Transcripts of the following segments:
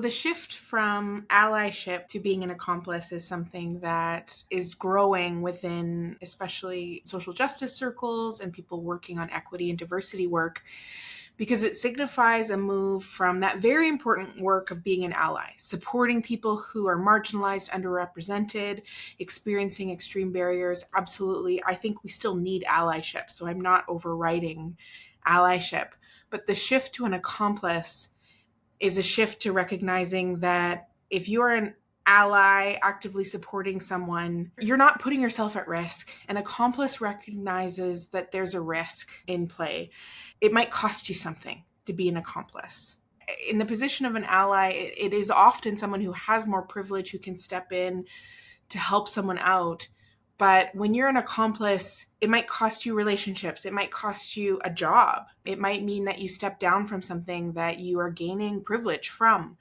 The shift from allyship to being an accomplice is something that is growing within especially social justice circles and people working on equity and diversity work, because it signifies a move from that very important work of being an ally, supporting people who are marginalized, underrepresented, experiencing extreme barriers. Absolutely. I think we still need allyship, so I'm not overriding allyship. But the shift to an accomplice is a shift to recognizing that if you're an ally actively supporting someone, you're not putting yourself at risk. An accomplice recognizes that there's a risk in play. It might cost you something to be an accomplice. In the position of an ally, it is often someone who has more privilege, who can step in to help someone out. But when you're an accomplice, it might cost you relationships. It might cost you a job. It might mean that you step down from something that you are gaining privilege from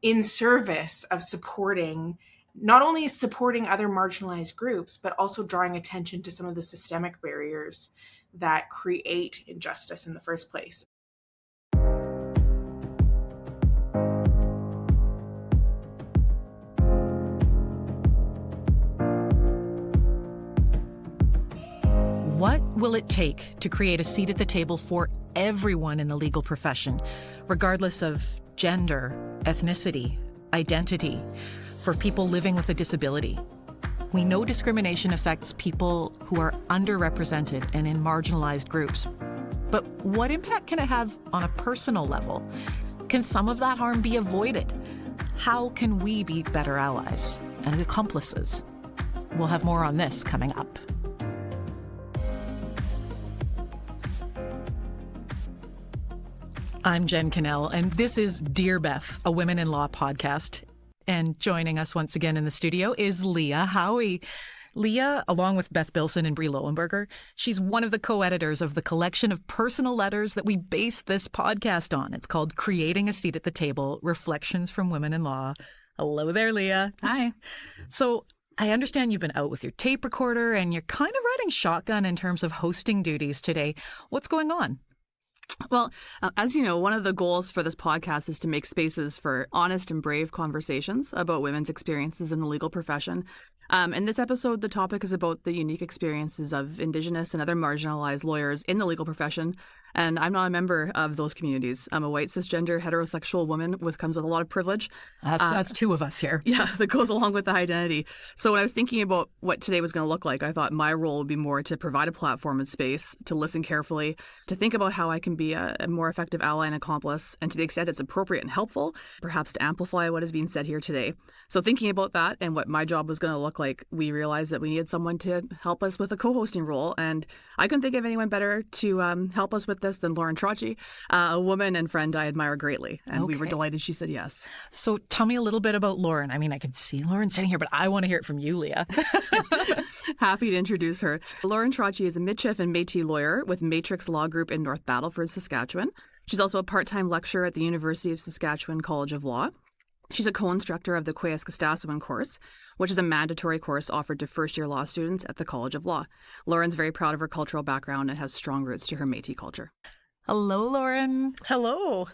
in service of supporting, not only supporting other marginalized groups, but also drawing attention to some of the systemic barriers that create injustice in the first place. What will it take to create a seat at the table for everyone in the legal profession, regardless of gender, ethnicity, identity, for people living with a disability? We know discrimination affects people who are underrepresented and in marginalized groups. But what impact can it have on a personal level? Can some of that harm be avoided? How can we be better allies and accomplices? We'll have more on this coming up. I'm Jen Quesnel, and this is Dear Beth, a Women in Law podcast. And joining us once again in the studio is Leah Howie. Leah, along with Beth Bilson and Bree Lowenberger, she's one of the co-editors of the collection of personal letters that we base this podcast on. It's called Creating a Seat at the Table, Reflections from Women in Law. Hello there, Leah. Hi. So I understand you've been out with your tape recorder and you're kind of riding shotgun in terms of hosting duties today. What's going on? Well, as you know, one of the goals for this podcast is to make spaces for honest and brave conversations about women's experiences in the legal profession. In this episode, the topic is about the unique experiences of Indigenous and other marginalized lawyers in the legal profession. And I'm not a member of those communities. I'm a white, cisgender, coterosexual woman comes with a lot of privilege. That's two of us here. Yeah, that goes along with the identity. So when I was thinking about what today was going to look like, I thought my role would be more to provide a platform and space, to listen carefully, to think about how I can be a more effective ally and accomplice, and to the extent it's appropriate and helpful, perhaps to amplify what is being said here today. So thinking about that and what my job was going to look like, we realized that we needed someone to help us with a co-hosting role. And I couldn't think of anyone better to help us with this than Lawren Trotchie, a woman and friend I admire greatly. And we were delighted she said yes. So tell me a little bit about Lawren. I mean, I can see Lawren sitting here, but I want to hear it from you, Leah. Happy to introduce her. Lawren Trotchie is a Michif and Métis lawyer with Matrix Law Group in North Battleford, Saskatchewan. She's also a part-time lecturer at the University of Saskatchewan College of Law. She's a co-instructor of the Quesnel course, which is a mandatory course offered to first-year law students at the College of Law. Lawren's very proud of her cultural background and has strong roots to her Métis culture. Hello, Lawren. Hello.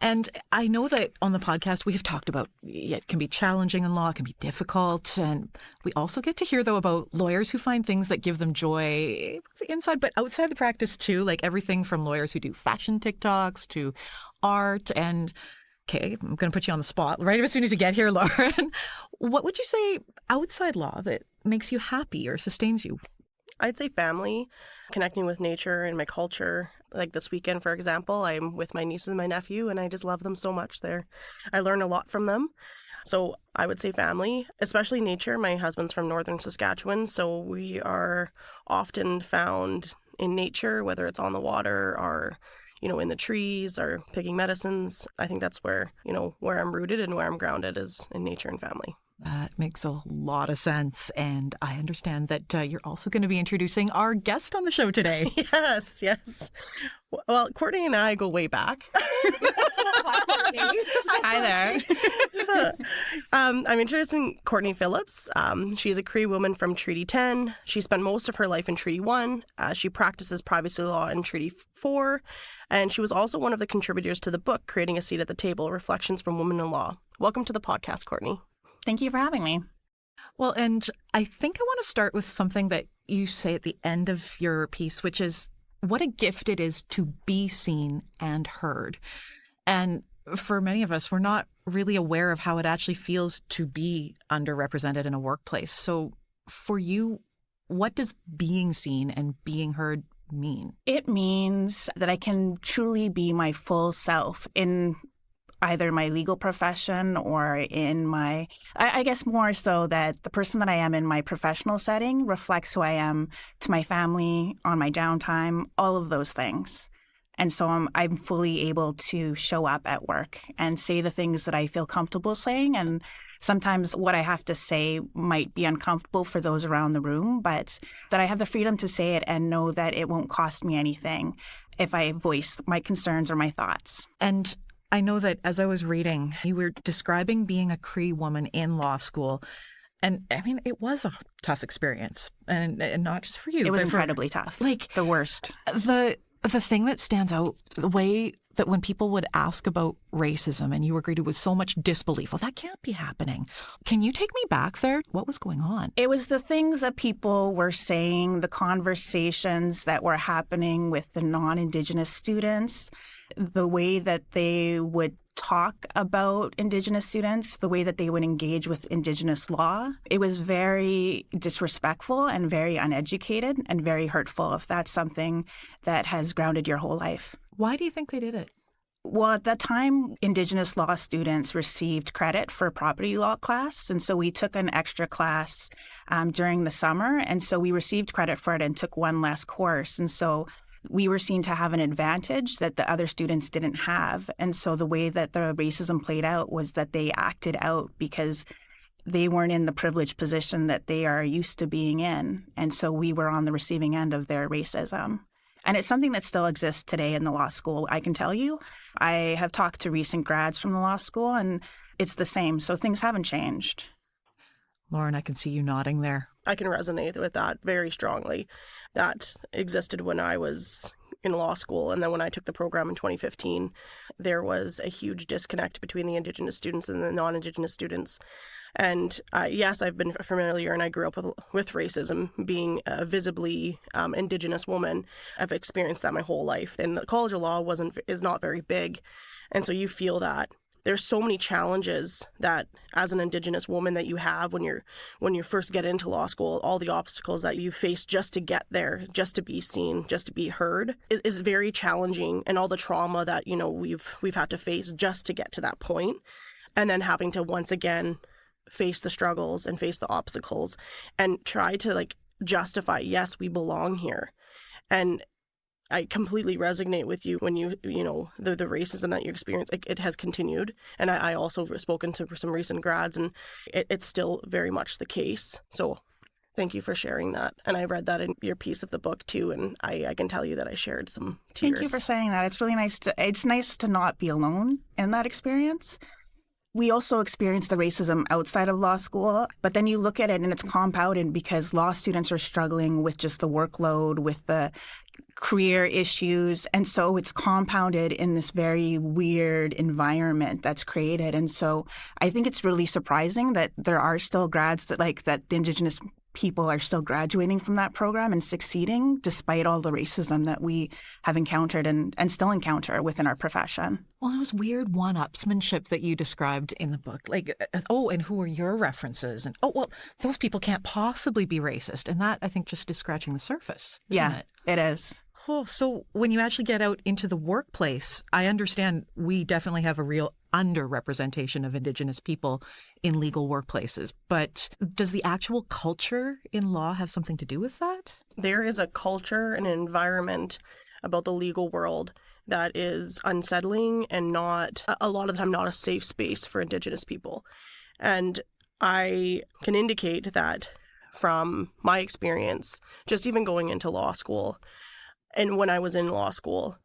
And I know that on the podcast we have talked about it can be challenging in law, it can be difficult. And we also get to hear, though, about lawyers who find things that give them joy inside but outside the practice, too, like everything from lawyers who do fashion TikToks to art. And okay, I'm going to put you on the spot right as soon as you get here, Lawren. What would you say outside law that makes you happy or sustains you? I'd say family, connecting with nature and my culture. Like this weekend, for example, I'm with my niece and my nephew, and I just love them so much. I learn a lot from them. So I would say family, especially nature. My husband's from northern Saskatchewan, so we are often found in nature, whether it's on the water or, in the trees or picking medicines. I think that's where I'm rooted and where I'm grounded is in nature and family. That makes a lot of sense. And I understand that you're also going to be introducing our guest on the show today. Yes. Well, Courtenay and I go way back. Hi there. I'm interested in Courtenay Phillips. She's a Cree woman from Treaty 10. She spent most of her life in Treaty 1. She practices privacy law in Treaty 4. And she was also one of the contributors to the book, Creating a Seat at the Table, Reflections from Women in Law. Welcome to the podcast, Courtenay. Thank you for having me. Well, and I think I want to start with something that you say at the end of your piece, which is what a gift it is to be seen and heard. And for many of us, we're not really aware of how it actually feels to be underrepresented in a workplace. So for you, what does being seen and being heard mean? It means that I can truly be my full self in either my legal profession or in my, I guess more so that the person that I am in my professional setting reflects who I am to my family, on my downtime, all of those things. And so I'm fully able to show up at work and say the things that I feel comfortable saying. And sometimes what I have to say might be uncomfortable for those around the room, but that I have the freedom to say it and know that it won't cost me anything if I voice my concerns or my thoughts. And I know that as I was reading, you were describing being a Cree woman in law school. And I mean, it was a tough experience, and not just for you. It was incredibly tough. Like the worst. The thing that stands out, the way that when people would ask about racism and you were greeted with so much disbelief, well, that can't be happening. Can you take me back there? What was going on? It was the things that people were saying, the conversations that were happening with the non-Indigenous students, the way that they would talk about Indigenous students, the way that they would engage with Indigenous law. It was very disrespectful and very uneducated and very hurtful if that's something that has grounded your whole life. Why do you think they did it? Well, at that time, Indigenous law students received credit for property law class. And so we took an extra class during the summer. And so we received credit for it and took one less course. And so we were seen to have an advantage that the other students didn't have. And so the way that the racism played out was that they acted out because they weren't in the privileged position that they are used to being in. And so we were on the receiving end of their racism. And it's something that still exists today in the law school, I can tell you. I have talked to recent grads from the law school, and it's the same. So things haven't changed. Lawren, I can see you nodding there. I can resonate with that very strongly. That existed when I was in law school. And then when I took the program in 2015, there was a huge disconnect between the Indigenous students and the non-Indigenous students. And yes, I've been familiar and I grew up with racism. Being a visibly Indigenous woman, I've experienced that my whole life. And the College of Law is not very big. And so you feel that. There's so many challenges that as an Indigenous woman that you have when you first get into law school, all the obstacles that you face just to get there, just to be seen, just to be heard is very challenging, and all the trauma that, you know, we've had to face just to get to that point, and then having to once again face the struggles and face the obstacles and try to justify, yes, we belong here. And I completely resonate with you when you know, the racism that you experience, it has continued. And I also have spoken to some recent grads, and it's still very much the case. So thank you for sharing that. And I read that in your piece of the book too, and I can tell you that I shared some tears. Thank you for saying that. It's really nice it's nice to not be alone in that experience. We also experience the racism outside of law school, but then you look at it and it's compounded because law students are struggling with just the workload, with the career issues. And so it's compounded in this very weird environment that's created. And so I think it's really surprising that there are still grads that the Indigenous people are still graduating from that program and succeeding despite all the racism that we have encountered and still encounter within our profession. Well, it was weird one-upsmanship that you described in the book. And who are your references? And, those people can't possibly be racist. And that, I think, just is scratching the surface, isn't it? It is. Oh, so when you actually get out into the workplace, I understand we definitely have a real underrepresentation of Indigenous people in legal workplaces. But does the actual culture in law have something to do with that? There is a culture and an environment about the legal world that is unsettling and not, a lot of the time, not a safe space for Indigenous people. And I can indicate that from my experience, just even going into law school, and when I was in law school,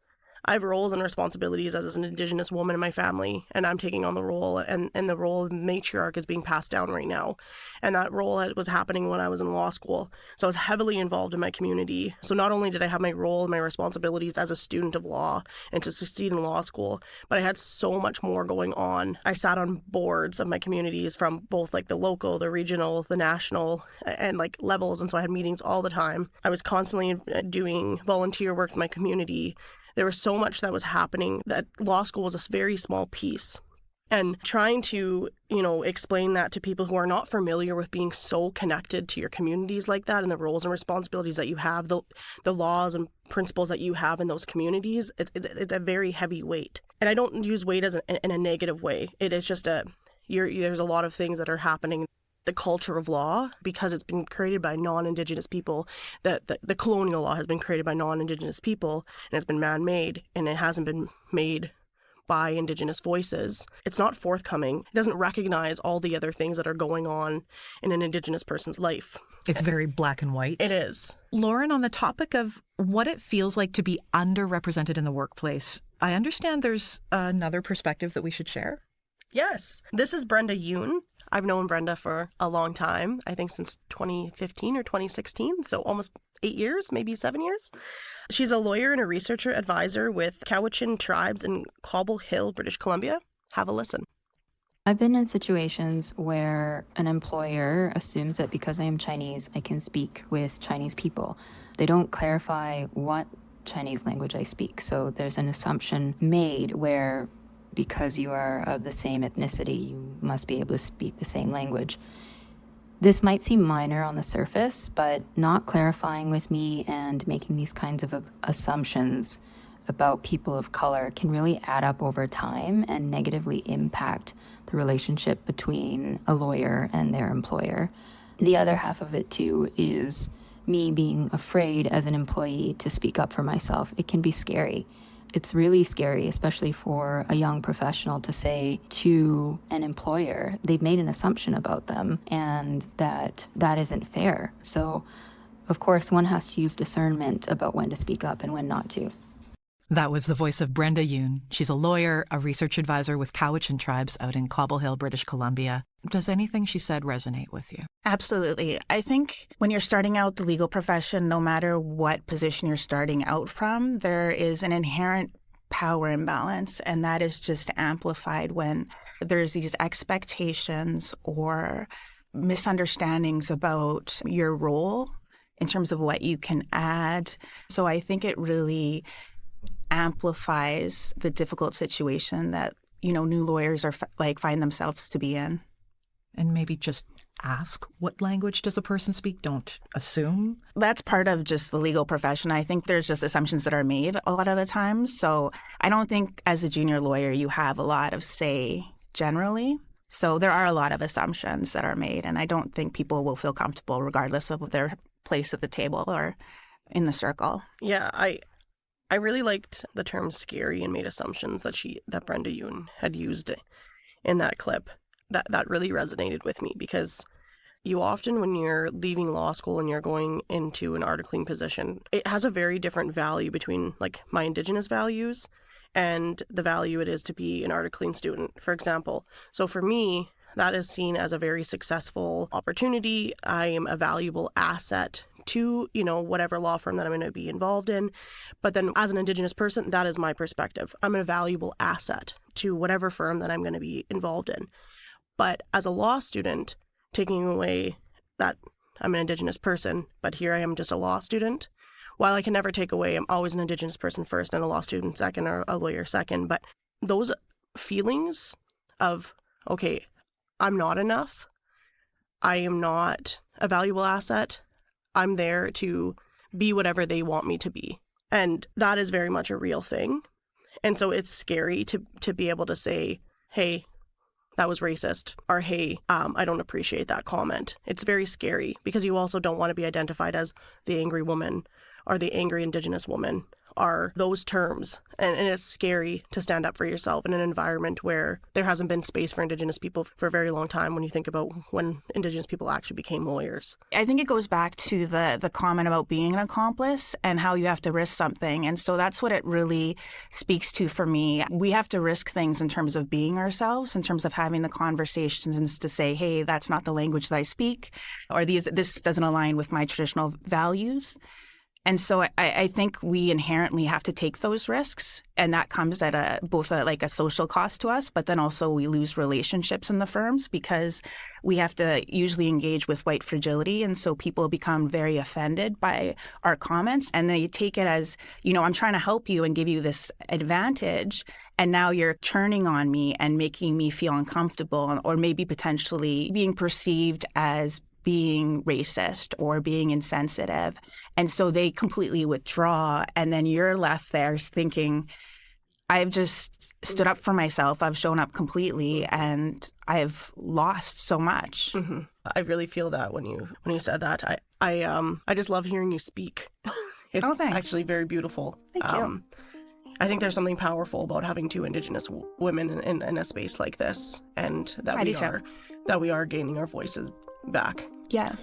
I have roles and responsibilities as an Indigenous woman in my family, and I'm taking on the role, and the role of matriarch is being passed down right now. And that role was happening when I was in law school. So I was heavily involved in my community. So not only did I have my role and my responsibilities as a student of law and to succeed in law school, but I had so much more going on. I sat on boards of my communities from both like the local, the regional, the national, and like levels. And so I had meetings all the time. I was constantly doing volunteer work with my community. There was so much that was happening that law school was a very small piece. And trying to, explain that to people who are not familiar with being so connected to your communities like that and the roles and responsibilities that you have, the laws and principles that you have in those communities, it's a very heavy weight. And I don't use weight in a negative way. It is just there's a lot of things that are happening. The culture of law, because it's been created by non-Indigenous people, that the colonial law has been created by non-Indigenous people, and it's been man-made, and it hasn't been made by Indigenous voices. It's not forthcoming. It doesn't recognize all the other things that are going on in an Indigenous person's life. It's very black and white. It is. Lawren, on the topic of what it feels like to be underrepresented in the workplace, I understand there's another perspective that we should share. Yes. This is Brenda Yoon. I've known Brenda for a long time, I think since 2015 or 2016, so almost 8 years, maybe 7 years. She's a lawyer and a researcher advisor with Cowichan tribes in Cobble Hill, British Columbia. Have a listen. I've been in situations where an employer assumes that because I am Chinese, I can speak with Chinese people. They don't clarify what Chinese language I speak, so there's an assumption made where because you are of the same ethnicity, you must be able to speak the same language. This might seem minor on the surface, but not clarifying with me and making these kinds of assumptions about people of color can really add up over time and negatively impact the relationship between a lawyer and their employer. The other half of it, too, is me being afraid as an employee to speak up for myself. It can be scary. It's really scary, especially for a young professional, to say to an employer they've made an assumption about them and that isn't fair. So, of course, one has to use discernment about when to speak up and when not to. That was the voice of Brenda Yoon. She's a lawyer, a research advisor with Cowichan tribes out in Cobble Hill, British Columbia. Does anything she said resonate with you? Absolutely. I think when you're starting out the legal profession, no matter what position you're starting out from, there is an inherent power imbalance, and that is just amplified when there's these expectations or misunderstandings about your role in terms of what you can add. So I think it really amplifies the difficult situation that, new lawyers are find themselves to be in. And maybe just ask, what language does a person speak? Don't assume. That's part of just the legal profession. I think there's just assumptions that are made a lot of the times. So I don't think as a junior lawyer you have a lot of say generally. So there are a lot of assumptions that are made, and I don't think people will feel comfortable regardless of their place at the table or in the circle. Yeah, I really liked the term scary and made assumptions that Brenda Yoon had used in that clip. That really resonated with me, because you often, when you're leaving law school and you're going into an articling position, it has a very different value between like my Indigenous values and the value it is to be an articling student, for example. So for me, that is seen as a very successful opportunity. I am a valuable asset to, whatever law firm that I'm going to be involved in. But then as an Indigenous person, that is my perspective. I'm a valuable asset to whatever firm that I'm going to be involved in. But as a law student, taking away that I'm an Indigenous person, but here I am just a law student, while I can never take away I'm always an Indigenous person first and a law student second or a lawyer second, but those feelings of, okay, I'm not enough, I am not a valuable asset, I'm there to be whatever they want me to be. And that is very much a real thing. And so it's scary to be able to say, hey, that was racist, or hey, I don't appreciate that comment. It's very scary because you also don't want to be identified as the angry woman or the angry Indigenous woman are those terms. And it's scary to stand up for yourself in an environment where there hasn't been space for Indigenous people for a very long time when you think about when Indigenous people actually became lawyers. I think it goes back to the comment about being an accomplice and how you have to risk something. And so that's what it really speaks to for me. We have to risk things in terms of being ourselves, in terms of having the conversations to say, hey, that's not the language that I speak, or this doesn't align with my traditional values. And so I think we inherently have to take those risks, and that comes at both a social cost to us, but then also we lose relationships in the firms because we have to usually engage with white fragility, and so people become very offended by our comments, and they take it as, I'm trying to help you and give you this advantage, and now you're turning on me and making me feel uncomfortable, or maybe potentially being perceived as being racist or being insensitive. And so they completely withdraw. And then you're left there thinking, I've just stood up for myself. I've shown up completely and I've lost so much. Mm-hmm. I really feel that when you said that. I just love hearing you speak. It's actually very beautiful. Thank you. I think there's something powerful about having two Indigenous women in a space like this, and that we are gaining our voices back. Yeah.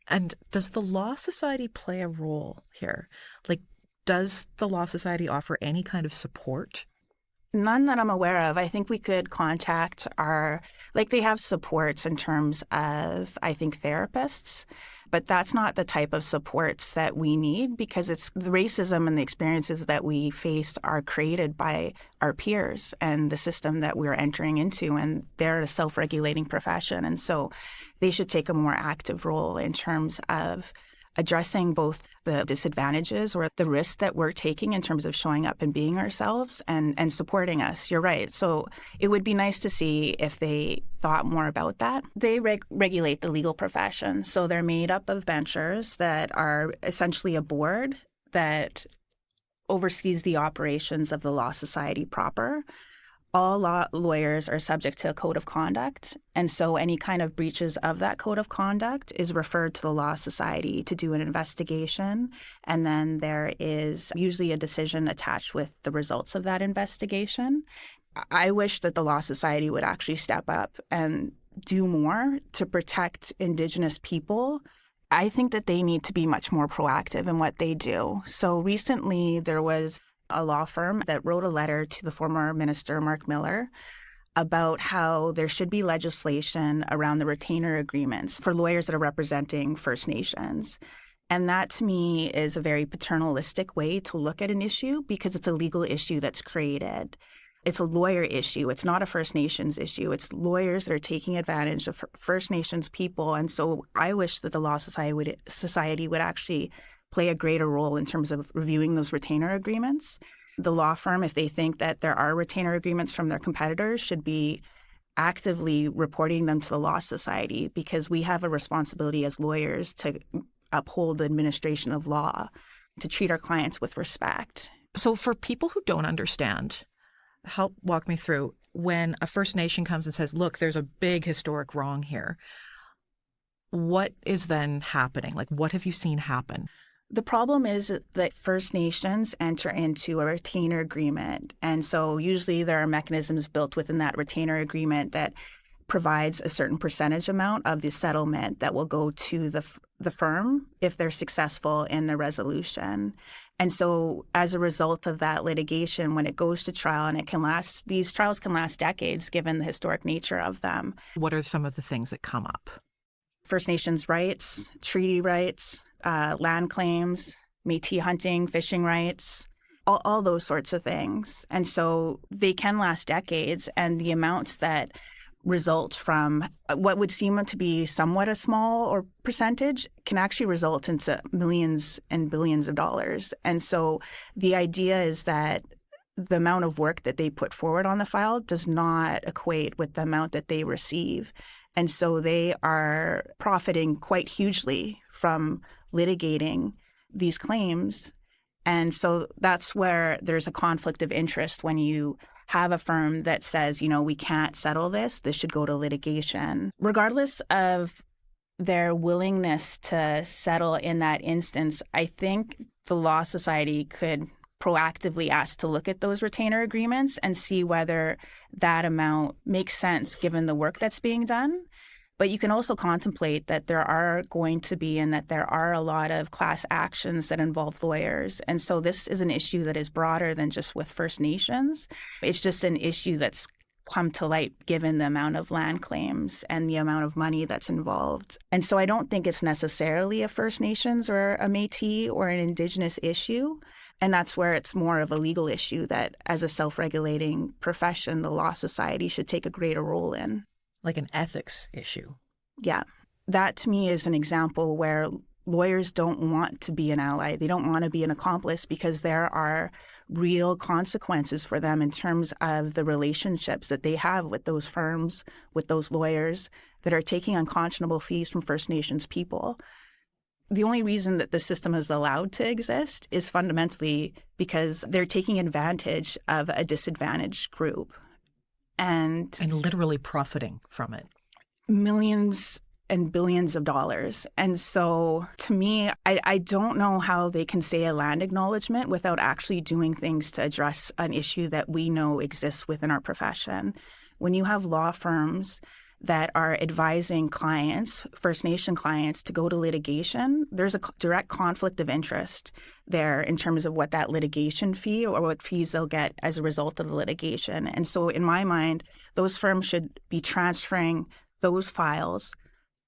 And does the Law Society play a role here? Does the Law Society offer any kind of support? None that I'm aware of. I think we could contact they have supports in terms of, I think, therapists, but that's not the type of supports that we need because it's the racism and the experiences that we face are created by our peers and the system that we're entering into, and they're a self-regulating profession. And so they should take a more active role in terms of addressing both the disadvantages or the risks that we're taking in terms of showing up and being ourselves and supporting us. You're right. So it would be nice to see if they thought more about that. They regulate the legal profession. So they're made up of benchers that are essentially a board that oversees the operations of the Law Society proper. All lawyers are subject to a code of conduct, and so any kind of breaches of that code of conduct is referred to the Law Society to do an investigation, and then there is usually a decision attached with the results of that investigation. I wish that the Law Society would actually step up and do more to protect Indigenous people. I think that they need to be much more proactive in what they do. So recently there was a law firm that wrote a letter to the former minister, Mark Miller, about how there should be legislation around the retainer agreements for lawyers that are representing First Nations. And that, to me, is a very paternalistic way to look at an issue because it's a legal issue that's created. It's a lawyer issue. It's not a First Nations issue. It's lawyers that are taking advantage of First Nations people. And so I wish that the Law Society would actually play a greater role in terms of reviewing those retainer agreements. The law firm, if they think that there are retainer agreements from their competitors, should be actively reporting them to the Law Society because we have a responsibility as lawyers to uphold the administration of law, to treat our clients with respect. So for people who don't understand, help walk me through when a First Nation comes and says, look, there's a big historic wrong here. What is then happening? What have you seen happen? The problem is that First Nations enter into a retainer agreement. And so usually there are mechanisms built within that retainer agreement that provides a certain percentage amount of the settlement that will go to the firm if they're successful in the resolution. And so as a result of that litigation, when it goes to trial, and these trials can last decades given the historic nature of them. What are some of the things that come up? First Nations rights, treaty rights, land claims, Métis hunting, fishing rights, all those sorts of things. And so they can last decades, and the amounts that result from what would seem to be somewhat a small or percentage can actually result into millions and billions of dollars. And so the idea is that the amount of work that they put forward on the file does not equate with the amount that they receive. And so they are profiting quite hugely from litigating these claims. And so that's where there's a conflict of interest when you have a firm that says, we can't settle this should go to litigation. Regardless of their willingness to settle in that instance, I think the Law Society could proactively ask to look at those retainer agreements and see whether that amount makes sense given the work that's being done. But you can also contemplate that there are going to be and that there are a lot of class actions that involve lawyers. And so this is an issue that is broader than just with First Nations. It's just an issue that's come to light given the amount of land claims and the amount of money that's involved. And so I don't think it's necessarily a First Nations or a Métis or an Indigenous issue. And that's where it's more of a legal issue that as a self-regulating profession, the Law Society should take a greater role in. Like an ethics issue. Yeah. That to me is an example where lawyers don't want to be an ally. They don't want to be an accomplice because there are real consequences for them in terms of the relationships that they have with those firms, with those lawyers that are taking unconscionable fees from First Nations people. The only reason that the system is allowed to exist is fundamentally because they're taking advantage of a disadvantaged group. And literally profiting from it. Millions and billions of dollars. And so to me, I don't know how they can say a land acknowledgement without actually doing things to address an issue that we know exists within our profession. When you have law firms that are advising clients, First Nation clients, to go to litigation, there's a direct conflict of interest there in terms of what that litigation fee or what fees they'll get as a result of the litigation. And so in my mind, those firms should be transferring those files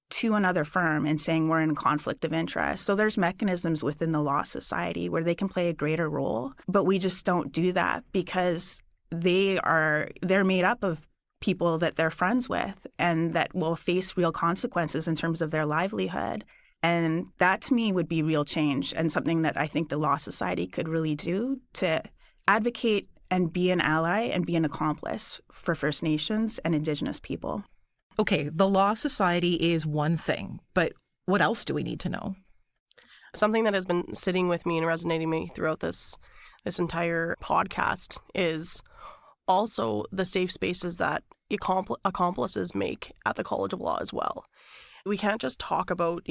to another firm and saying we're in conflict of interest. So there's mechanisms within the Law Society where they can play a greater role, but we just don't do that because they're made up of people that they're friends with and that will face real consequences in terms of their livelihood. And that to me would be real change and something that I think the Law Society could really do to advocate and be an ally and be an accomplice for First Nations and Indigenous people. Okay, the Law Society is one thing, but what else do we need to know? Something that has been sitting with me and resonating me throughout this entire podcast is also the safe spaces that accomplices make at the College of Law as well. We can't just talk about,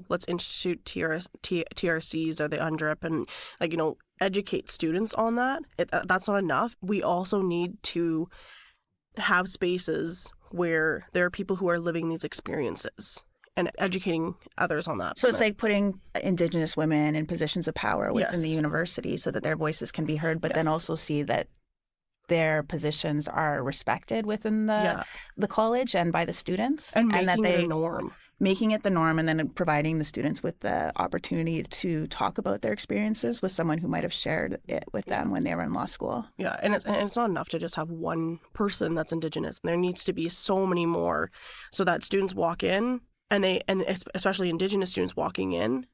let's institute TRCs or the UNDRIP and, educate students on that. That's not enough. We also need to have spaces where there are people who are living these experiences and educating others on that. So it's like putting Indigenous women in positions of power within the Yes. university so that their voices can be heard, but Yes. then also see that their positions are respected within the college and by the students. And that making it a norm. Making it the norm and then providing the students with the opportunity to talk about their experiences with someone who might have shared it with them when they were in law school. Yeah, and it's not enough to just have one person that's Indigenous. There needs to be so many more so that students walk in and especially Indigenous students walking in.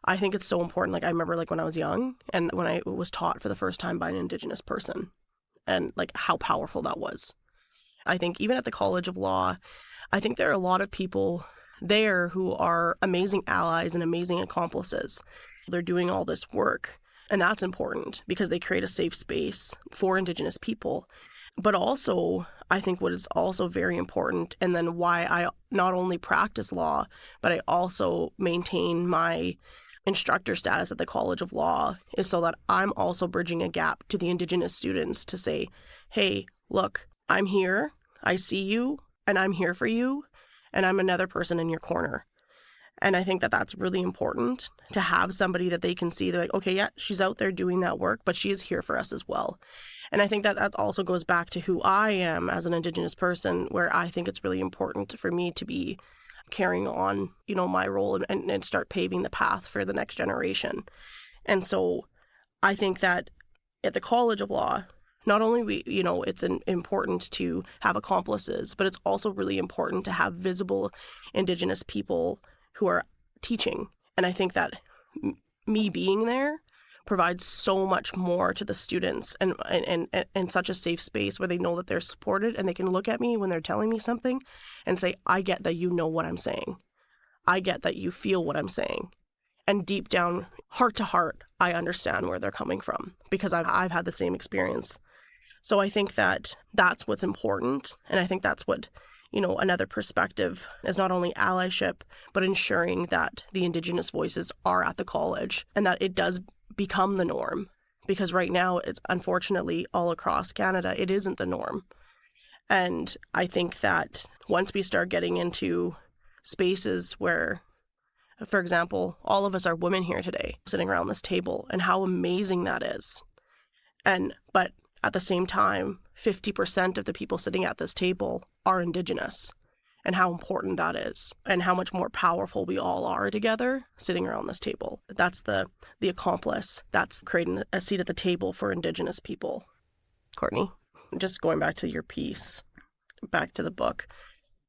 I think it's so important. Like I remember when I was young and when I was taught for the first time by an Indigenous person and how powerful that was. I think even at the College of Law, I think there are a lot of people there who are amazing allies and amazing accomplices. They're doing all this work. And that's important because they create a safe space for Indigenous people. But also, I think what is also very important, and then why I not only practice law, but I also maintain my instructor status at the College of Law, is so that I'm also bridging a gap to the Indigenous students to say, hey, look, I'm here, I see you, and I'm here for you, and I'm another person in your corner. And I think that that's really important to have somebody that they can see. They're like, okay, yeah, she's out there doing that work, but she is here for us as well. And I think that that also goes back to who I am as an Indigenous person, where I think it's really important for me to be carrying on, my role and start paving the path for the next generation. And so I think that at the College of Law, not only it's important to have accomplices, but it's also really important to have visible Indigenous people who are teaching. And I think that me being there provides so much more to the students and such a safe space where they know that they're supported and they can look at me when they're telling me something and say, I get that you know what I'm saying. I get that you feel what I'm saying. And deep down, heart to heart, I understand where they're coming from because I've had the same experience. So I think that that's what's important. And I think that's what, another perspective is not only allyship, but ensuring that the Indigenous voices are at the college and that it does become the norm. Because right now, it's unfortunately all across Canada, it isn't the norm. And I think that once we start getting into spaces where, for example, all of us are women here today, sitting around this table, and how amazing that is. But at the same time, 50% of the people sitting at this table are Indigenous, and how important that is, and how much more powerful we all are together sitting around this table. That's the accomplice. That's creating a seat at the table for Indigenous people. Courtenay, just going back to your piece, back to the book,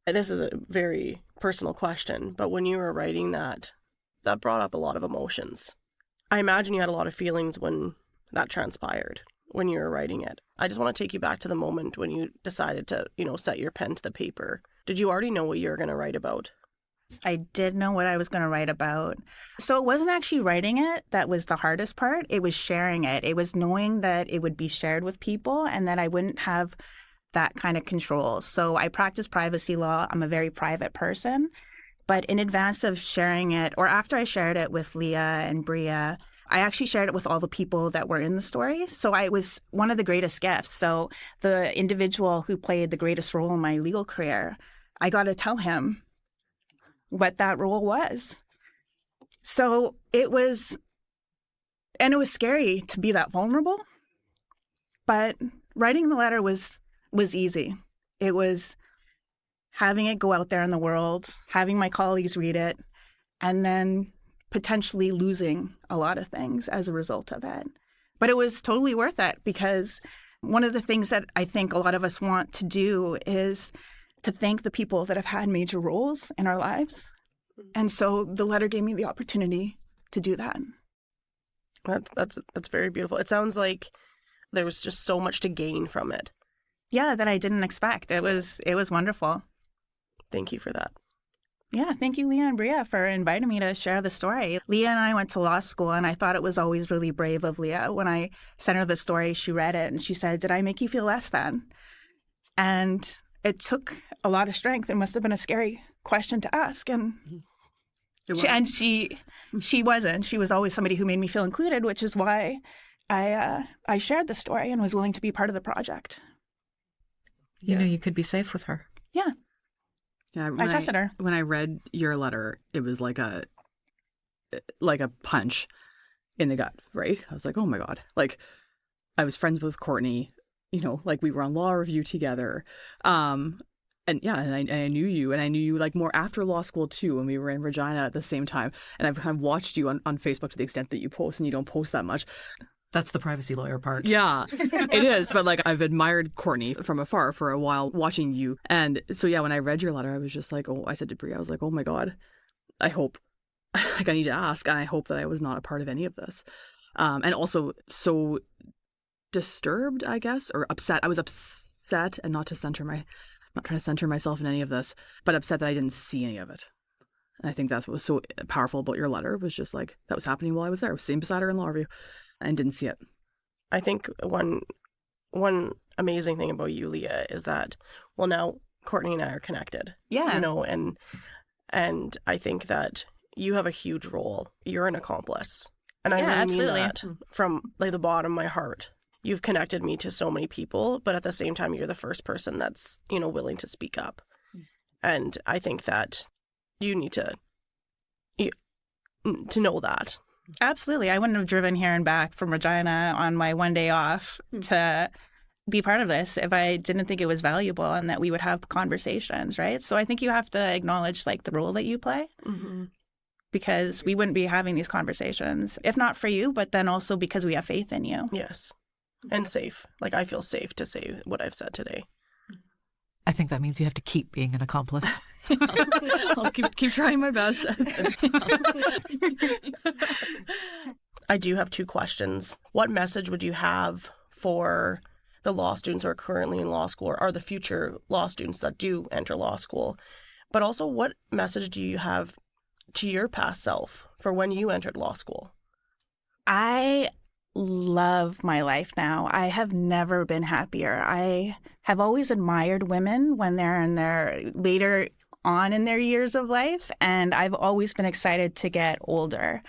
and this is a very personal question, but when you were writing that brought up a lot of emotions. I imagine you had a lot of feelings when that transpired, when you were writing it. I just want to take you back to the moment when you decided to, set your pen to the paper. Did you already know what you were going to write about? I did know what I was going to write about. So it wasn't actually writing it that was the hardest part. It was sharing it. It was knowing that it would be shared with people and that I wouldn't have that kind of control. So I practice privacy law. I'm a very private person. But in advance of sharing it, or after I shared it with Leah and Bria, I actually shared it with all the people that were in the story. So I was one of the greatest gifts. So the individual who played the greatest role in my legal career, I got to tell him what that role was. So it was scary to be that vulnerable. But writing the letter was easy. It was having it go out there in the world, having my colleagues read it, and then potentially losing a lot of things as a result of it. But it was totally worth it, because one of the things that I think a lot of us want to do is to thank the people that have had major roles in our lives. And so the letter gave me the opportunity to do that. That's very beautiful. It sounds like there was just so much to gain from it. Yeah, that I didn't expect. It was wonderful. Thank you for that. Yeah, thank you, Leah and Bria, for inviting me to share the story. Leah and I went to law school, and I thought it was always really brave of Leah. When I sent her the story, she read it, and she said, "Did I make you feel less than?" And it took a lot of strength. It must have been a scary question to ask. And she wasn't. She was always somebody who made me feel included, which is why I shared the story and was willing to be part of the project. You know, you could be safe with her. Yeah. Yeah, I trusted her. When I read your letter, it was like a punch in the gut, right? I was like, oh my God. Like, I was friends with Courtenay, like we were on law review together. And I knew you, and I knew you like more after law school too, when we were in Regina at the same time. And I've kind of watched you on Facebook to the extent that you post, and you don't post that much. That's the privacy lawyer part. Yeah, it is. But like, I've admired Courtenay from afar for a while, watching you. And so, yeah, when I read your letter, I was just like, I said to Bria, I was like, oh my God, I hope, like, I need to ask. And I hope that I was not a part of any of this. And also so disturbed, I guess, or upset. I was upset, and not trying to center myself in any of this, but upset that I didn't see any of it. And I think that's what was so powerful about your letter, was just like, that was happening while I was there. I was sitting beside her in law review and didn't see it. I think one amazing thing about you, Leah, is that, well, now Courtenay and I are connected. Yeah. And I think that you have a huge role. You're an accomplice. And I really absolutely. mean that from like the bottom of my heart. You've connected me to so many people, but at the same time, you're the first person that's, willing to speak up. And I think that you need to know that. Absolutely. I wouldn't have driven here and back from Regina on my one day off to be part of this if I didn't think it was valuable and that we would have conversations, right? So I think you have to acknowledge like the role that you play, because we wouldn't be having these conversations, if not for you, but then also because we have faith in you. Yes. And safe. Like, I feel safe to say what I've said today. I think that means you have to keep being an accomplice. I'll keep trying my best. I do have 2 questions. What message would you have for the law students who are currently in law school, or the future law students that do enter law school? But also, what message do you have to your past self for when you entered law school? I love my life now. I have never been happier. I have always admired women when they're in their later on in their years of life, and I've always been excited to get older.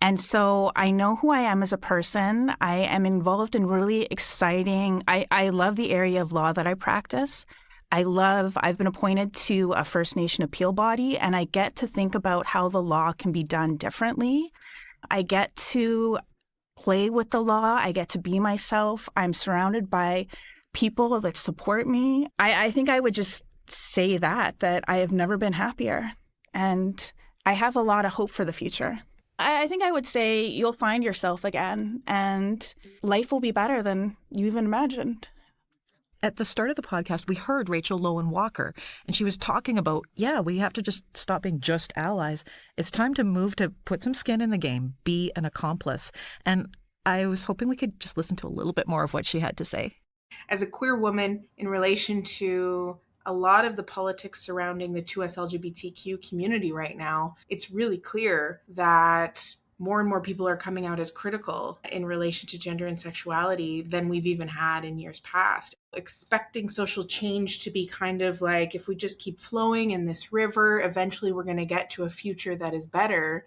And so I know who I am as a person. I am involved in really exciting, I love the area of law that I practice. I've been appointed to a First Nation appeal body, and I get to think about how the law can be done differently. I get to play with the law. I get to be myself. I'm surrounded by people that support me. I think I would just say that I have never been happier. And I have a lot of hope for the future. I think I would say you'll find yourself again, and life will be better than you even imagined. At the start of the podcast, we heard Rachel Lowen Walker, and she was talking about, we have to just stop being just allies. It's time to move to put some skin in the game, be an accomplice. And I was hoping we could just listen to a little bit more of what she had to say. As a queer woman, in relation to a lot of the politics surrounding the 2S LGBTQ community right now, it's really clear that more and more people are coming out as critical in relation to gender and sexuality than we've even had in years past. Expecting social change to be kind of like, if we just keep flowing in this river, eventually we're going to get to a future that is better,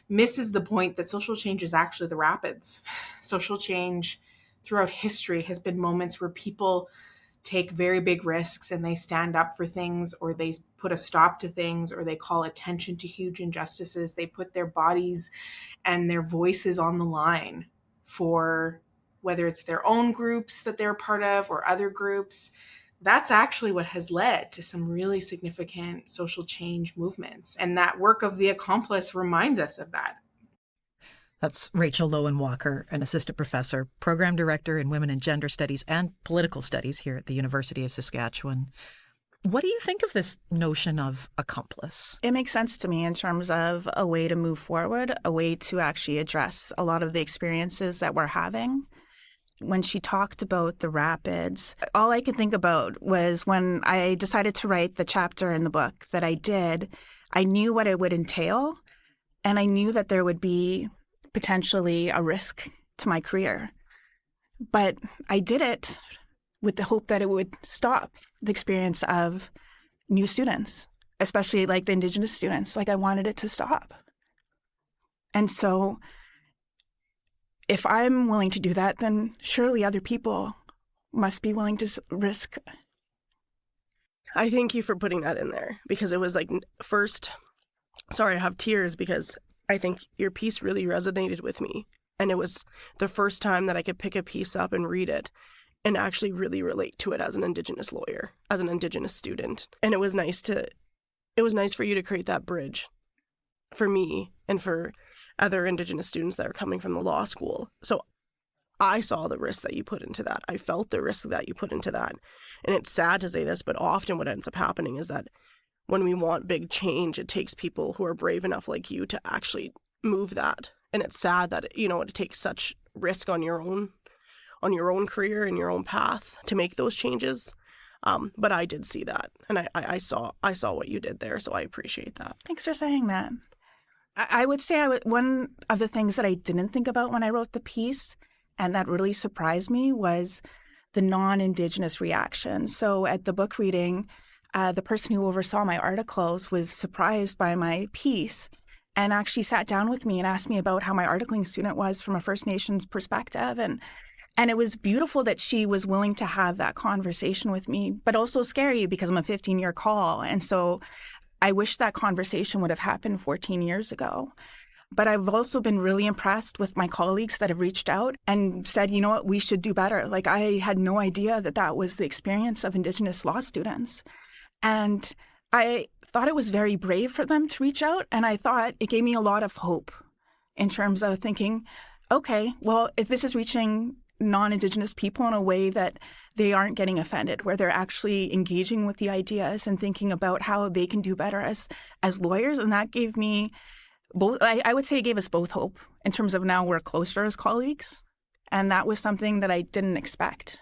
misses the point that social change is actually the rapids. Social change throughout history has been moments where people take very big risks and they stand up for things, or they put a stop to things, or they call attention to huge injustices. They put their bodies and their voices on the line for whether it's their own groups that they're part of or other groups. That's actually what has led to some really significant social change movements. And that work of the accomplice reminds us of that. That's Rachel Lowen Walker, an assistant professor, program director in women and gender studies and political studies here at the University of Saskatchewan. What do you think of this notion of accomplice? It makes sense to me in terms of a way to move forward, a way to actually address a lot of the experiences that we're having. When she talked about the rapids, all I could think about was when I decided to write the chapter in the book that I did, I knew what it would entail, and I knew that there would be potentially a risk to my career. But I did it with the hope that it would stop the experience of new students, especially like the Indigenous students. Like, I wanted it to stop. And so if I'm willing to do that, then surely other people must be willing to risk. I thank you for putting that in there, because it was like, I have tears because I think your piece really resonated with me. And it was the first time that I could pick a piece up and read it and actually really relate to it as an Indigenous lawyer, as an Indigenous student. And it was nice for you to create that bridge for me and for other Indigenous students that are coming from the law school. So I saw the risk that you put into that. I felt the risk that you put into that. And it's sad to say this, but often what ends up happening is that when we want big change, it takes people who are brave enough like you to actually move that. And it's sad that, it takes such risk on your own career and your own path to make those changes. But I did see that, and I saw what you did there, so I appreciate that. Thanks for saying that. I would say one of the things that I didn't think about when I wrote the piece, and that really surprised me, was the non-Indigenous reaction. So at the book reading, the person who oversaw my articles was surprised by my piece and actually sat down with me and asked me about how my articling student was from a First Nations perspective. And it was beautiful that she was willing to have that conversation with me, but also scary because I'm a 15-year call. And so I wish that conversation would have happened 14 years ago. But I've also been really impressed with my colleagues that have reached out and said, you know what, we should do better. Like, I had no idea that was the experience of Indigenous law students. And I thought it was very brave for them to reach out. And I thought it gave me a lot of hope in terms of thinking, okay, well, if this is reaching non-Indigenous people in a way that they aren't getting offended, where they're actually engaging with the ideas and thinking about how they can do better as lawyers. And that gave me both, I would say it gave us both hope in terms of now we're closer as colleagues. And that was something that I didn't expect.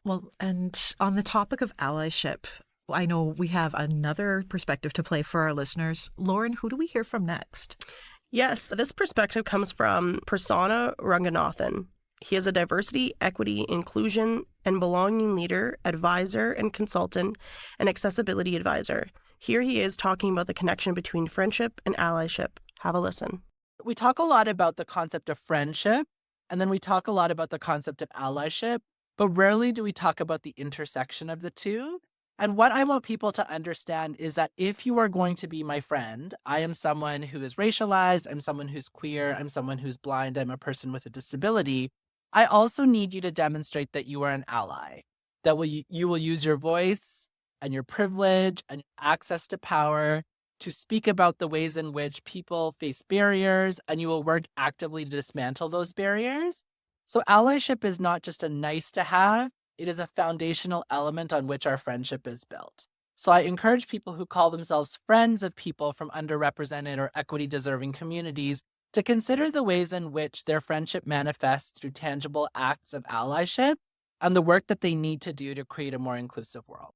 Well, and on the topic of allyship, I know we have another perspective to play for our listeners. Lawren, who do we hear from next? Yes, this perspective comes from Prasanna Ranganathan. He is a diversity, equity, inclusion, and belonging leader, advisor and consultant, and accessibility advisor. Here he is talking about the connection between friendship and allyship. Have a listen. We talk a lot about the concept of friendship, and then we talk a lot about the concept of allyship, but rarely do we talk about the intersection of the two. And what I want people to understand is that if you are going to be my friend, I am someone who is racialized, I'm someone who's queer, I'm someone who's blind, I'm a person with a disability. I also need you to demonstrate that you are an ally, that you will use your voice and your privilege and access to power to speak about the ways in which people face barriers, and you will work actively to dismantle those barriers. So allyship is not just a nice to have, it is a foundational element on which our friendship is built. So I encourage people who call themselves friends of people from underrepresented or equity-deserving communities to consider the ways in which their friendship manifests through tangible acts of allyship and the work that they need to do to create a more inclusive world.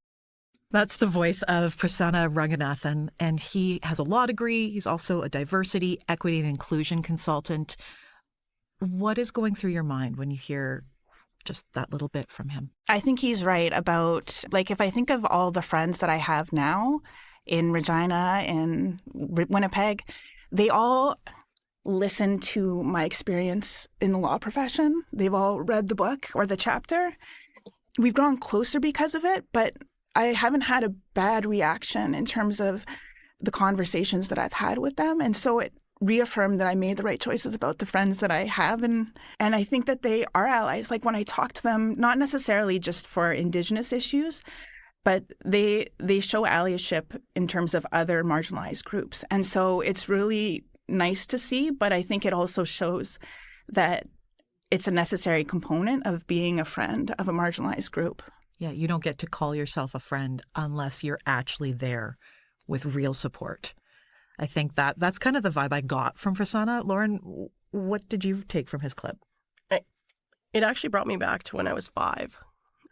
That's the voice of Prasanna Ranganathan, and he has a law degree. He's also a diversity, equity, and inclusion consultant. What is going through your mind when you hear just that little bit from him? I think he's right about, like, if I think of all the friends that I have now in Regina and Winnipeg, they all listen to my experience in the law profession. They've all read the book or the chapter. We've grown closer because of it, but I haven't had a bad reaction in terms of the conversations that I've had with them. And so it reaffirmed that I made the right choices about the friends that I have. And I think that they are allies. Like when I talk to them, not necessarily just for Indigenous issues, but they show allyship in terms of other marginalized groups. And so it's really nice to see, but I think it also shows that it's a necessary component of being a friend of a marginalized group. Yeah, you don't get to call yourself a friend unless you're actually there with real support. I think that's kind of the vibe I got from Prasanna. Lawren, what did you take from his clip? It actually brought me back to when I was 5.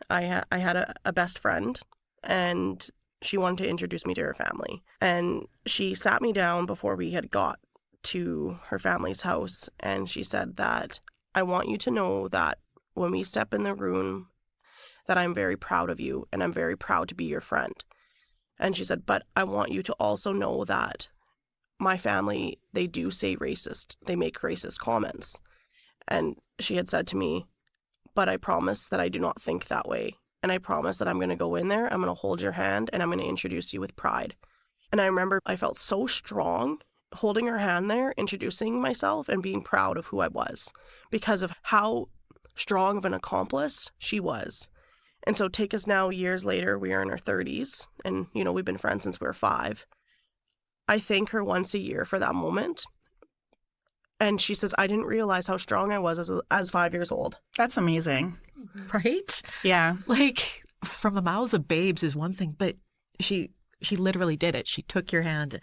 I had a best friend, and she wanted to introduce me to her family. And she sat me down before we had got to her family's house, and she said that, I want you to know that when we step in the room, that I'm very proud of you, and I'm very proud to be your friend. And she said, but I want you to also know that my family, they do say racist. They make racist comments. And she had said to me, but I promise that I do not think that way. And I promise that I'm going to go in there, I'm going to hold your hand, and I'm going to introduce you with pride. And I remember I felt so strong holding her hand there, introducing myself and being proud of who I was because of how strong of an accomplice she was. And so take us now years later, we are in our 30s, and, you know, we've been friends since we were 5. I thank her once a year for that moment. And she says, I didn't realize how strong I was as 5 years old. That's amazing. Right? Yeah. Like, from the mouths of babes is one thing, but she literally did it. She took your hand.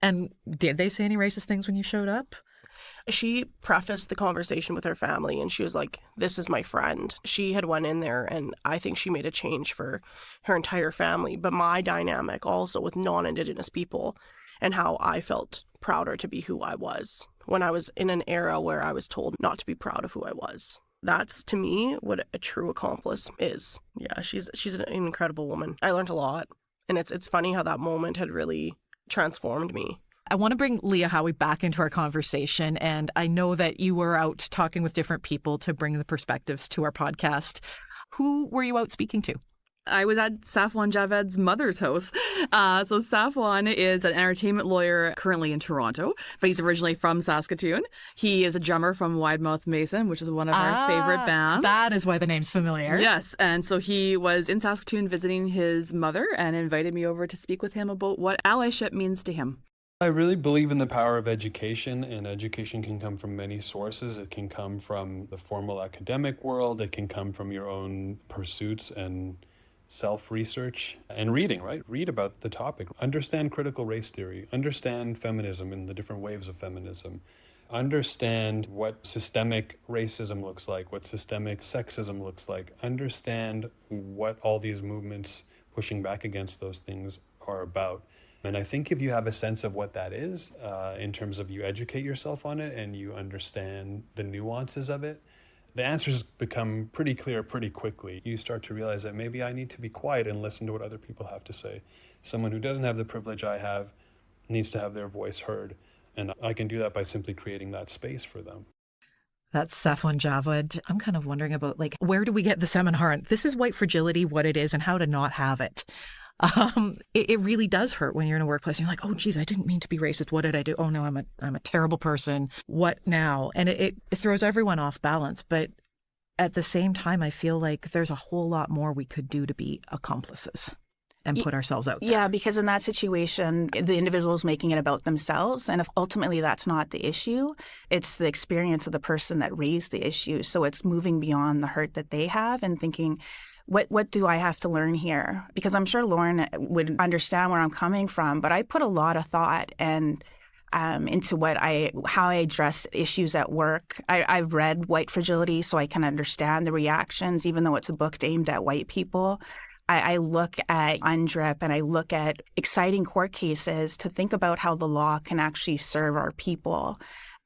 And did they say any racist things when you showed up? She prefaced the conversation with her family, and she was like, this is my friend. She had went in there, and I think she made a change for her entire family. But my dynamic also with non-Indigenous people and how I felt prouder to be who I was when I was in an era where I was told not to be proud of who I was. That's, to me, what a true accomplice is. Yeah, she's an incredible woman. I learned a lot, and it's funny how that moment had really transformed me. I want to bring Leah Howie back into our conversation, and I know that you were out talking with different people to bring the perspectives to our podcast. Who were you out speaking to? I was at Safwan Javed's mother's house. So Safwan is an entertainment lawyer currently in Toronto, but he's originally from Saskatoon. He is a drummer from Wide Mouth Mason, which is one of our favorite bands. That is why the name's familiar. Yes. And so he was in Saskatoon visiting his mother and invited me over to speak with him about what allyship means to him. I really believe in the power of education, and education can come from many sources. It can come from the formal academic world. It can come from your own pursuits and self-research and reading, right? Read about the topic. Understand critical race theory. Understand feminism and the different waves of feminism. Understand what systemic racism looks like, what systemic sexism looks like. Understand what all these movements pushing back against those things are about. And I think if you have a sense of what that is, in terms of you educate yourself on it and you understand the nuances of it, the answers become pretty clear pretty quickly. You start to realize that maybe I need to be quiet and listen to what other people have to say. Someone who doesn't have the privilege I have needs to have their voice heard. And I can do that by simply creating that space for them. That's Saffron Javad. I'm kind of wondering about, like, where do we get the seminar? This is white fragility, what it is, and how to not have it. It really does hurt when you're in a workplace and you're like, oh, geez, I didn't mean to be racist. What did I do? Oh, no, I'm a terrible person. What now? And it throws everyone off balance. But at the same time, I feel like there's a whole lot more we could do to be accomplices and put ourselves out there. Yeah, because in that situation, the individual is making it about themselves. And if ultimately that's not the issue, it's the experience of the person that raised the issue. So it's moving beyond the hurt that they have and thinking, what do I have to learn here? Because I'm sure Lawren would understand where I'm coming from, but I put a lot of thought and into how I address issues at work. I've read White Fragility, so I can understand the reactions, even though it's a book aimed at white people. I look at UNDRIP and I look at exciting court cases to think about how the law can actually serve our people.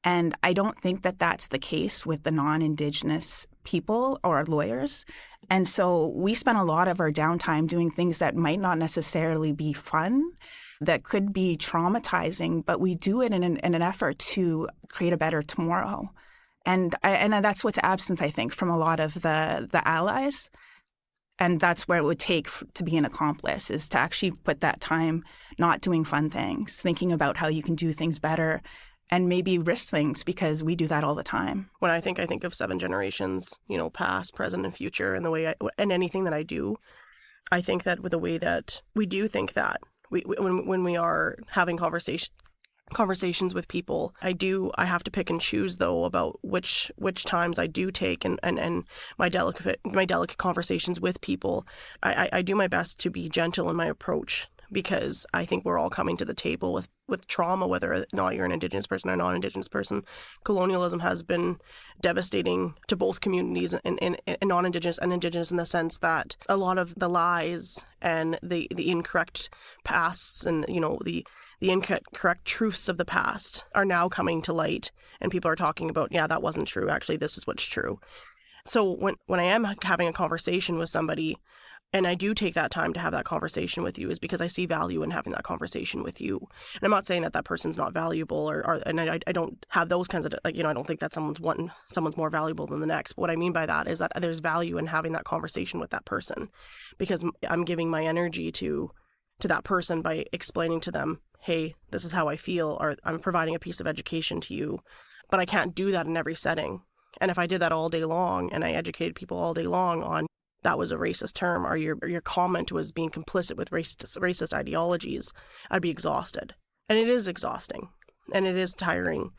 And I don't think that that's the case with the non-Indigenous people or lawyers. And so we spend a lot of our downtime doing things that might not necessarily be fun, that could be traumatizing, but we do it in an effort to create a better tomorrow. And that's what's absent, I think, from a lot of the allies. And that's where it would take to be an accomplice, is to actually put that time not doing fun things, thinking about how you can do things better and maybe risk things, because we do that all the time. When I think of 7 generations, past, present, and future, and the way and anything that I do, I think that with the way that we do think that when we are having conversations with people, I have to pick and choose though about which times I do take and my delicate conversations with people. I do my best to be gentle in my approach, because I think we're all coming to the table with trauma, whether or not you're an Indigenous person or non-Indigenous person. Colonialism has been devastating to both communities and non-Indigenous and Indigenous, in the sense that a lot of the lies and the incorrect pasts and the incorrect truths of the past are now coming to light, and people are talking about, yeah, that wasn't true. Actually, this is what's true. So when I am having a conversation with somebody, and I do take that time to have that conversation with you, is because I see value in having that conversation with you. And I'm not saying that person's not valuable, and I don't have those kinds of, I don't think that someone's more valuable than the next. But what I mean by that is that there's value in having that conversation with that person, because I'm giving my energy to that person by explaining to them, hey, this is how I feel, or I'm providing a piece of education to you. But I can't do that in every setting. And if I did that all day long, and I educated people all day long on that was a racist term, or your comment was being complicit with racist ideologies, I'd be exhausted. And it is exhausting, and it is tiring.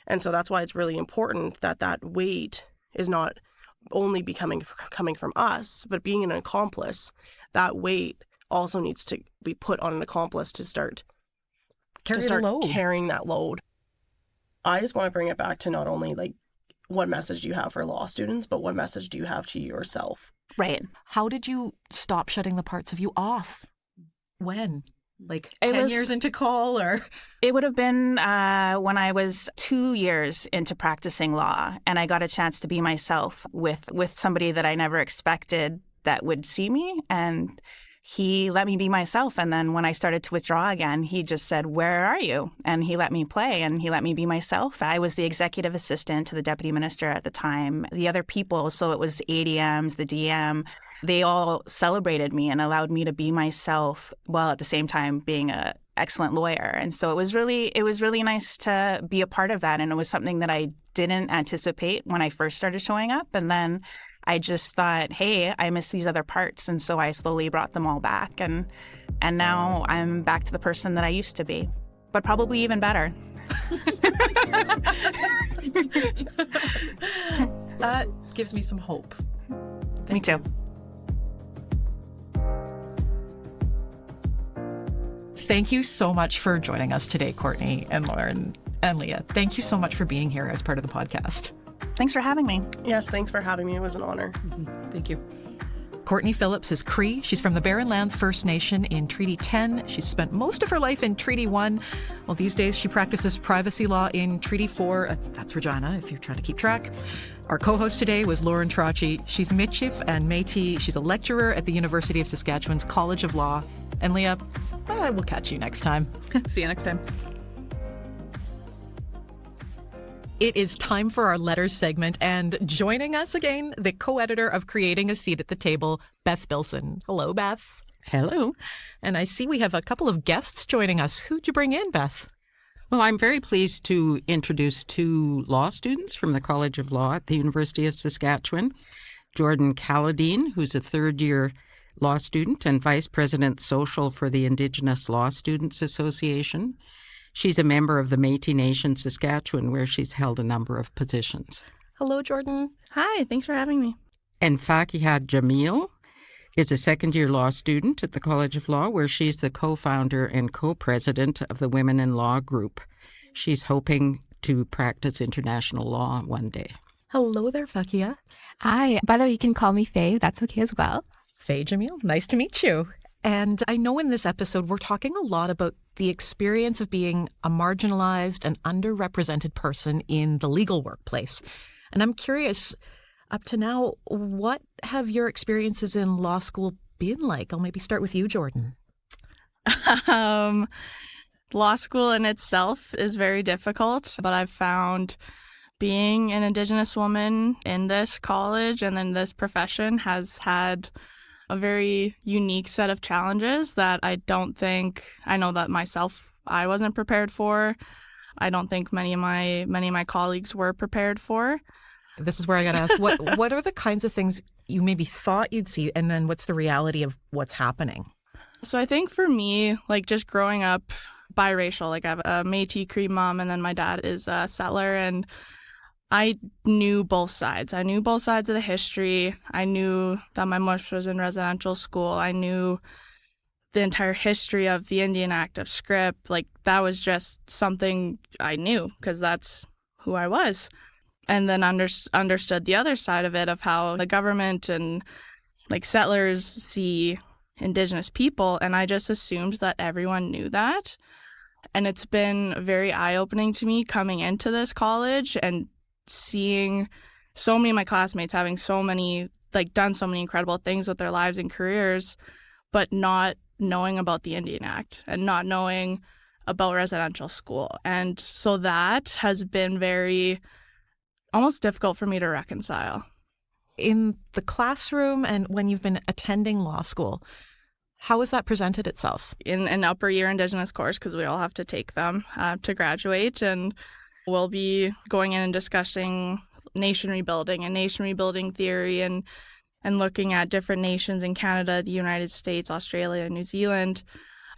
And so that's why it's really important that weight is not only coming from us, but being an accomplice, that weight also needs to be put on an accomplice to start carrying that load. I just want to bring it back to not only like what message do you have for law students, but what message do you have to yourself? Right. How did you stop shutting the parts of you off? When? Like 10 years into call, or? It would have been when I was 2 years into practicing law, and I got a chance to be myself with somebody that I never expected that would see me, and he let me be myself. And then when I started to withdraw again, he just said, where are you? And he let me play, and he let me be myself. I was the executive assistant to the deputy minister at the time. The other people, so it was ADMs, the DM, they all celebrated me and allowed me to be myself, while at the same time being an excellent lawyer. And so it was really nice to be a part of that. And it was something that I didn't anticipate when I first started showing up. And then I just thought, hey, I miss these other parts. And so I slowly brought them all back. And now I'm back to the person that I used to be, but probably even better. That gives me some hope. Me too. Thank you so much for joining us today, Courtenay and Lawren and Leah. Thank you so much for being here as part of the podcast. Thanks for having me. Yes, thanks for having me. It was an honor. Thank you. Courtenay Phillips is Cree. She's from the Barren Lands First Nation in Treaty 10. She's spent most of her life in Treaty 1. Well, these days she practices privacy law in Treaty 4. That's Regina, if you're trying to keep track. Our co-host today was Lawren Trotchie. She's Michif and Métis. She's a lecturer at the University of Saskatchewan's College of Law. And Leah, I will catch you next time. See you next time. It is time for our letters segment, and joining us again, the co-editor of Creating a Seat at the Table, Beth Bilson. Hello, Beth. Hello. And I see we have a couple of guests joining us. Who'd you bring in, Beth? Well, I'm very pleased to introduce two law students from the College of Law at the University of Saskatchewan. Jordan Calladine, who's a third-year law student and Vice President Social for the Indigenous Law Students Association. She's a member of the Métis Nation, Saskatchewan, where she's held a number of positions. Hello, Jordan. Hi, thanks for having me. And Fakihad Jamil is a second-year law student at the College of Law, where she's the co-founder and co-president of the Women in Law group. She's hoping to practice international law one day. Hello there, Fakia. Hi. By the way, you can call me Faye. That's okay as well. Faye Jamil, nice to meet you. And I know in this episode, we're talking a lot about the experience of being a marginalized and underrepresented person in the legal workplace. And I'm curious, up to now, what have your experiences in law school been like? I'll maybe start with you, Jordan. Law school in itself is very difficult, but I've found being an Indigenous woman in this college and in this profession has had a very unique set of challenges that I don't think I know that myself I wasn't prepared for. I don't think many of my colleagues were prepared for. This is where I got to ask, what are the kinds of things you maybe thought you'd see, and then what's the reality of what's happening? So I think for me, like just growing up biracial, like I have a Métis Cree mom, and then my dad is a settler, and I knew both sides. I knew both sides of the history. I knew that my mush was in residential school. I knew the entire history of the Indian Act of script. Like, that was just something I knew because that's who I was. And then understood the other side of it, of how the government and like settlers see Indigenous people. And I just assumed that everyone knew that. And it's been very eye-opening to me coming into this college and seeing so many of my classmates having so many, like, done so many incredible things with their lives and careers, but not knowing about the Indian Act and not knowing about residential school. And so that has been very almost difficult for me to reconcile. In the classroom and when you've been attending law school, how has that presented itself? In an upper year Indigenous course, because we all have to take them to graduate, and we'll be going in and discussing nation rebuilding and nation rebuilding theory and looking at different nations in Canada, the United States, Australia, New Zealand.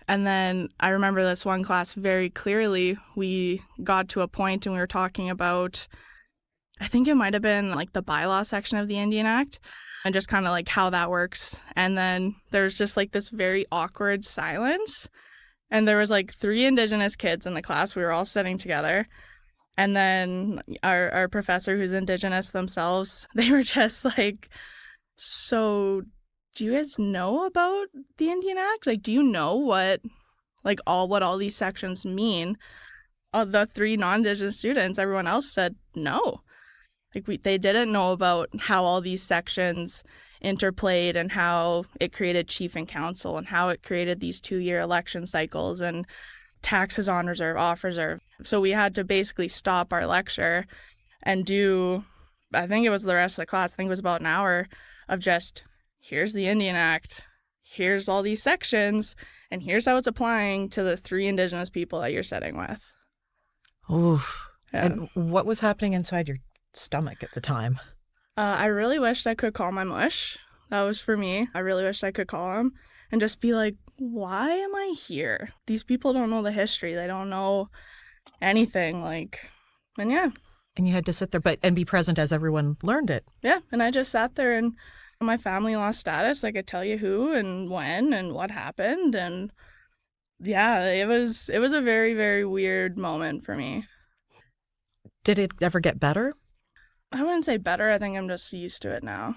And then I remember this one class very clearly. We got to a point and we were talking about, I think it might have been like the bylaw section of the Indian Act and just kind of like how that works. And then there's just like this very awkward silence. And there was like 3 Indigenous kids in the class. We were all sitting together. And then our professor, who's Indigenous themselves, they were just like, so do you guys know about the Indian Act? Like, do you know what all these sections mean? The 3 non-Indigenous students, everyone else said no. Like, they didn't know about how all these sections interplayed and how it created chief and council and how it created these 2-year election cycles and taxes on reserve, off reserve. So we had to basically stop our lecture and do, I think it was the rest of the class, I think it was about an hour of just, here's the Indian Act, here's all these sections, and here's how it's applying to the 3 Indigenous people that you're sitting with. Oh, Yeah. And what was happening inside your stomach at the time? I really wished I could call my mush. That was for me. I really wished I could call him and just be like, why am I here? These people don't know the history. They don't know anything. And yeah. And you had to sit there and be present as everyone learned it. Yeah. And I just sat there, and my family lost status. I could tell you who and when and what happened. And yeah, it was a very, very weird moment for me. Did it ever get better? I wouldn't say better. I think I'm just used to it now.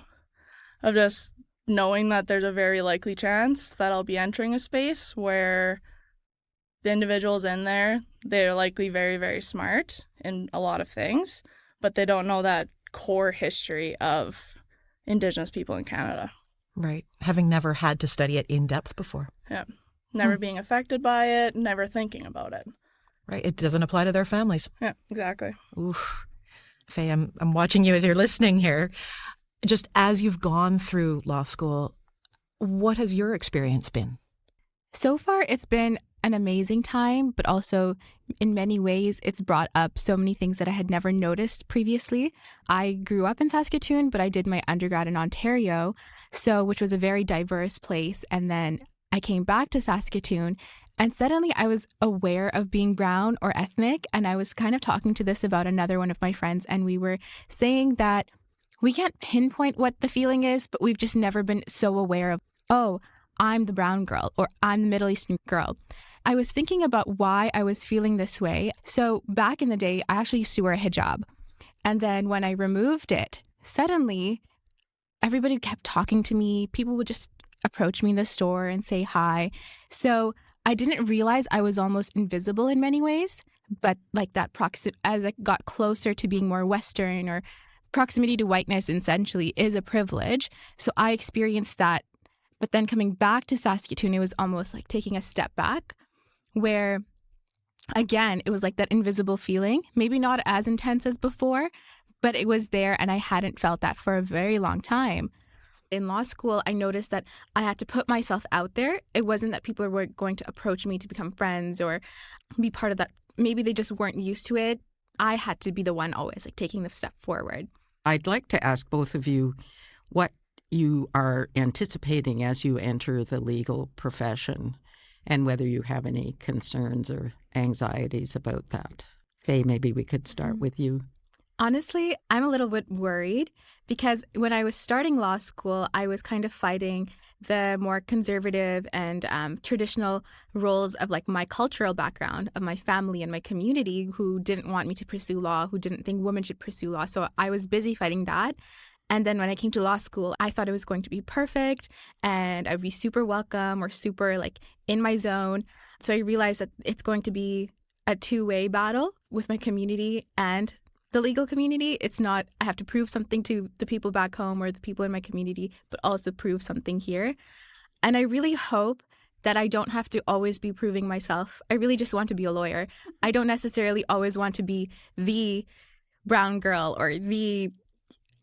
Of just knowing that there's a very likely chance that I'll be entering a space where the individuals in there, they're likely very, very smart in a lot of things, but they don't know that core history of Indigenous people in Canada. Right. Having never had to study it in depth before. Yeah. Never being affected by it, never thinking about it. Right. It doesn't apply to their families. Yeah, exactly. Oof. Faye, I'm watching you as you're listening here. Just as you've gone through law school, what has your experience been? So far, it's been an amazing time, but also in many ways, it's brought up so many things that I had never noticed previously. I grew up in Saskatoon, but I did my undergrad in Ontario, which was a very diverse place. And then I came back to Saskatoon, and suddenly I was aware of being brown or ethnic. And I was kind of talking to this about another one of my friends, and we were saying that we can't pinpoint what the feeling is, but we've just never been so aware of, oh, I'm the brown girl or I'm the Middle Eastern girl. I was thinking about why I was feeling this way. So back in the day, I actually used to wear a hijab. And then when I removed it, suddenly everybody kept talking to me. People would just approach me in the store and say hi. So I didn't realize I was almost invisible in many ways. But like that as I got closer to being more Western, or proximity to whiteness essentially is a privilege. So I experienced that. But then coming back to Saskatoon, it was almost like taking a step back, where, again, it was like that invisible feeling, maybe not as intense as before, but it was there, and I hadn't felt that for a very long time. In law school, I noticed that I had to put myself out there. It wasn't that people were going to approach me to become friends or be part of that. Maybe they just weren't used to it. I had to be the one always like taking the step forward. I'd like to ask both of you what you are anticipating as you enter the legal profession, and whether you have any concerns or anxieties about that. Faye, maybe we could start with you. Honestly, I'm a little bit worried because when I was starting law school, I was kind of fighting the more conservative and traditional roles of like my cultural background, of my family and my community, who didn't want me to pursue law, who didn't think women should pursue law. So I was busy fighting that. And then when I came to law school, I thought it was going to be perfect and I'd be super welcome or super like in my zone. So I realized that it's going to be a two-way battle with my community and the legal community. It's not, I have to prove something to the people back home or the people in my community, but also prove something here. And I really hope that I don't have to always be proving myself. I really just want to be a lawyer. I don't necessarily always want to be the brown girl or the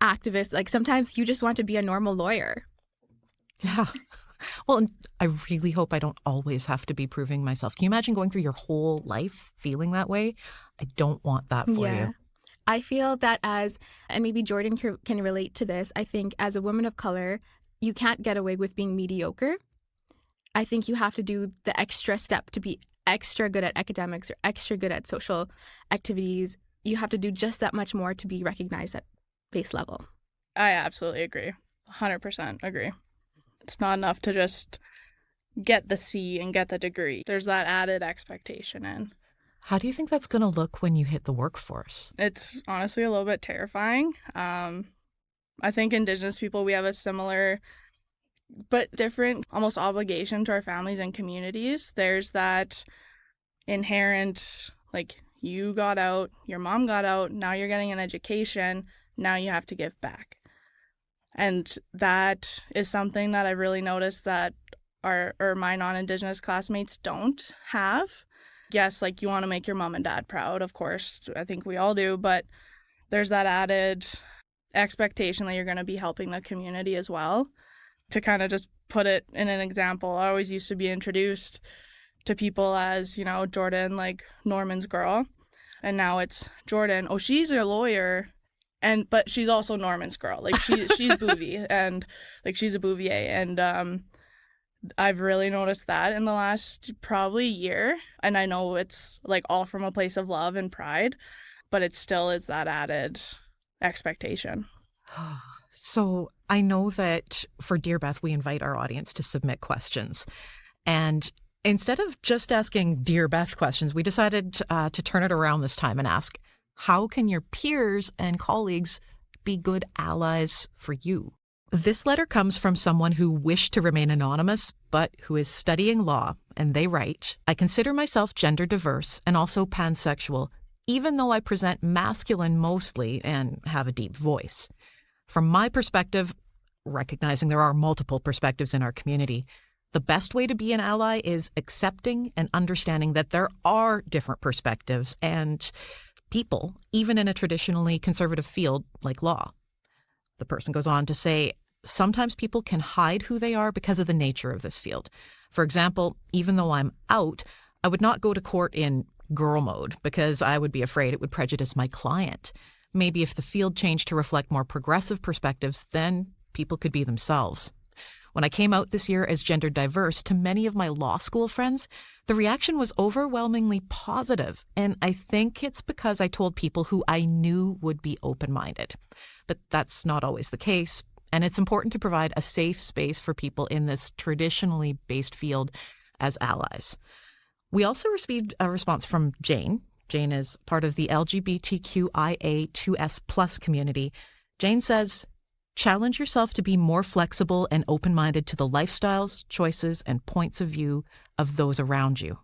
activist. Like sometimes you just want to be a normal lawyer. Yeah. Well, I really hope I don't always have to be proving myself. Can you imagine going through your whole life feeling that way? I don't want that for you. I feel that and maybe Jordan can relate to this, I think as a woman of color, you can't get away with being mediocre. I think you have to do the extra step to be extra good at academics or extra good at social activities. You have to do just that much more to be recognized at base level. I absolutely agree. 100% agree. It's not enough to just get the C and get the degree. There's that added expectation in. How do you think that's going to look when you hit the workforce? It's honestly a little bit terrifying. I think Indigenous people, we have a similar but different almost obligation to our families and communities. There's that inherent, like, you got out, your mom got out, now you're getting an education, now you have to give back. And that is something that I've really noticed that my non-Indigenous classmates don't have. Yes, like you want to make your mom and dad proud, of course. I think we all do, but there's that added expectation that you're going to be helping the community as well. To kind of just put it in an example, I always used to be introduced to people as, you know, Jordan, like Norman's girl. And now it's Jordan, oh, she's a lawyer. But she's also Norman's girl. Like she's Bouvie and like she's a Bouvier. And I've really noticed that in the last probably year. And I know it's like all from a place of love and pride, but it still is that added expectation. So I know that for Dear Beth, we invite our audience to submit questions. And instead of just asking Dear Beth questions, we decided to turn it around this time and ask, how can your peers and colleagues be good allies for you? This letter comes from someone who wished to remain anonymous, but who is studying law, and they write, I consider myself gender diverse and also pansexual, even though I present masculine mostly and have a deep voice. From my perspective, recognizing there are multiple perspectives in our community, the best way to be an ally is accepting and understanding that there are different perspectives and people, even in a traditionally conservative field like law. The person goes on to say, sometimes people can hide who they are because of the nature of this field. For example, even though I'm out, I would not go to court in girl mode because I would be afraid it would prejudice my client. Maybe if the field changed to reflect more progressive perspectives, then people could be themselves. When I came out this year as gender diverse to many of my law school friends, the reaction was overwhelmingly positive, and I think it's because I told people who I knew would be open-minded. But that's not always the case, and it's important to provide a safe space for people in this traditionally based field as allies. We also received a response from Jane. Jane is part of the LGBTQIA2S+ community. Jane says, challenge yourself to be more flexible and open-minded to the lifestyles, choices, and points of view of those around you.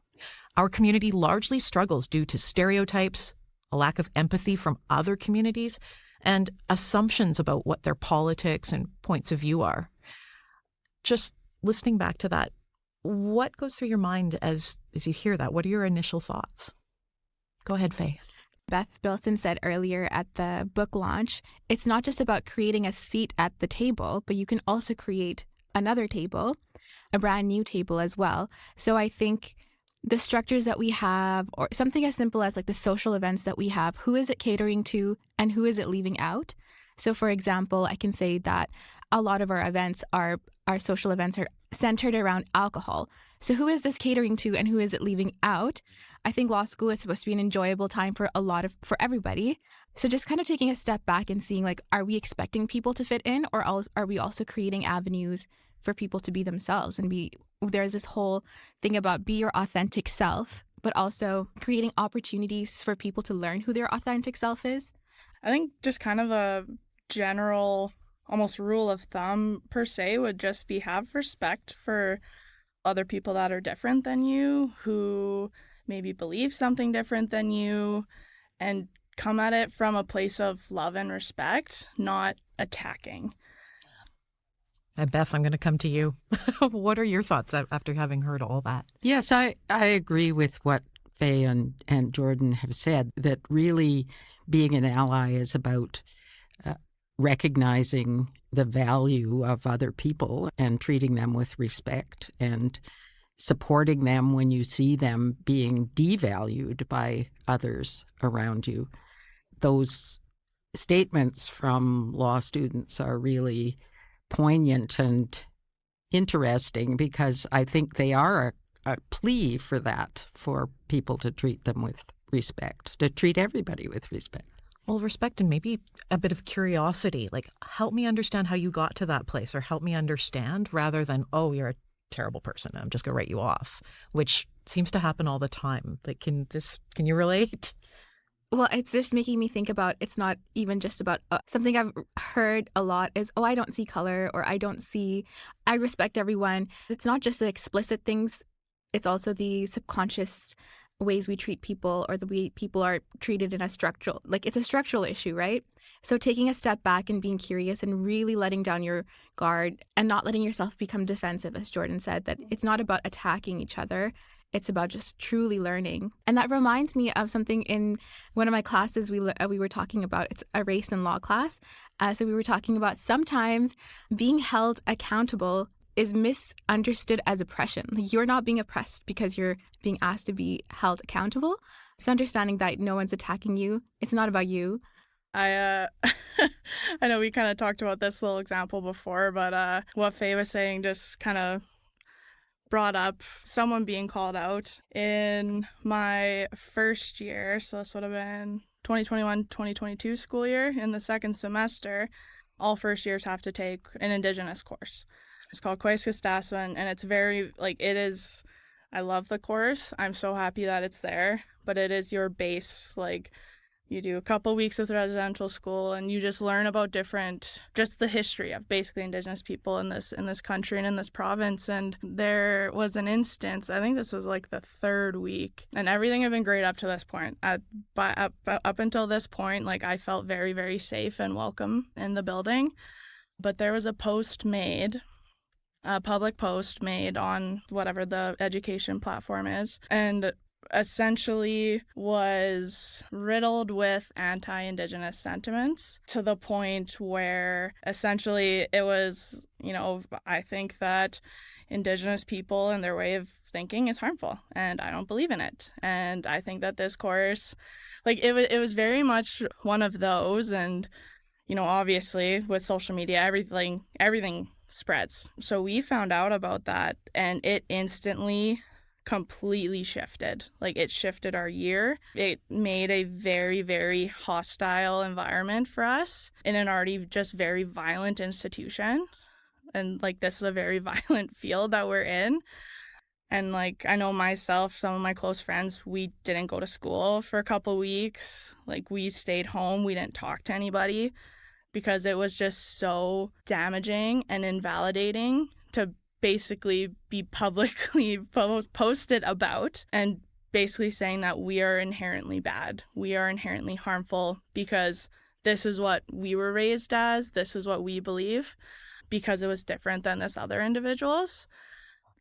Our community largely struggles due to stereotypes, a lack of empathy from other communities, and assumptions about what their politics and points of view are. Just listening back to that, what goes through your mind as you hear that? What are your initial thoughts? Go ahead, Faye. Beth Bilson said earlier at the book launch, it's not just about creating a seat at the table, but you can also create another table, a brand new table as well. So I think the structures that we have, or something as simple as like the social events that we have, who is it catering to and who is it leaving out? So for example, I can say that a lot of our events our social events are centered around alcohol. So who is this catering to and who is it leaving out? I think law school is supposed to be an enjoyable time for everybody. So just kind of taking a step back and seeing, like, are we expecting people to fit in, or are we also creating avenues for people to be themselves and there's this whole thing about be your authentic self, but also creating opportunities for people to learn who their authentic self is. I think just kind of a general, almost rule of thumb per se would just be have respect for other people that are different than you, who maybe believe something different than you, and come at it from a place of love and respect, not attacking. And Beth, I'm going to come to you. What are your thoughts after having heard all that? Yes, I agree with what Faye and Jordan have said, that really being an ally is about recognizing the value of other people and treating them with respect and supporting them when you see them being devalued by others around you. Those statements from law students are really poignant and interesting because I think they are a plea for that, for people to treat them with respect, to treat everybody with respect. Well, respect and maybe a bit of curiosity, like help me understand how you got to that place, or help me understand, rather than, oh, you're a terrible person, I'm just going to write you off, which seems to happen all the time. Like, can you relate? Well, it's just making me think about, it's not even just about something I've heard a lot is, oh, I don't see color, or I respect everyone. It's not just the explicit things. It's also the subconscious ways we treat people, or the way people are treated in it's a structural issue, right? So taking a step back and being curious and really letting down your guard and not letting yourself become defensive, as Jordan said, that it's not about attacking each other. It's about just truly learning. And that reminds me of something in one of my classes we were talking about. It's a race and law class. So we were talking about sometimes being held accountable is misunderstood as oppression. Like, you're not being oppressed because you're being asked to be held accountable. So understanding that no one's attacking you. It's not about you. I know we kind of talked about this little example before, but what Faye was saying just kind of brought up someone being called out in my first year. So this would have been 2021-2022 school year. In the second semester, all first years have to take an Indigenous course. It's called Quesnel, and it's very, I love the course. I'm so happy that it's there, but it is your base, You do a couple weeks with residential school, and you just learn about just the history of basically Indigenous people in this country and in this province. And there was an instance, I think this was like the third week, and everything had been great up to this point. Up until this point, like, I felt very, very safe and welcome in the building. But there was a public post made on whatever the education platform is, and essentially was riddled with anti-Indigenous sentiments to the point where essentially it was, I think that Indigenous people and their way of thinking is harmful, and I don't believe in it. And I think that this course, like, it was very much one of those. And obviously with social media, everything spreads. So we found out about that, and it instantly completely shifted. Like, it shifted our year. It made a very, very hostile environment for us in an already just very violent institution. And like, this is a very violent field that we're in. And like, I know myself, some of my close friends, we didn't go to school for a couple weeks. Like, we stayed home. We didn't talk to anybody because it was just so damaging and invalidating to basically be publicly posted about, and basically saying that we are inherently bad, we are inherently harmful because this is what we were raised as, this is what we believe, because it was different than this other individuals.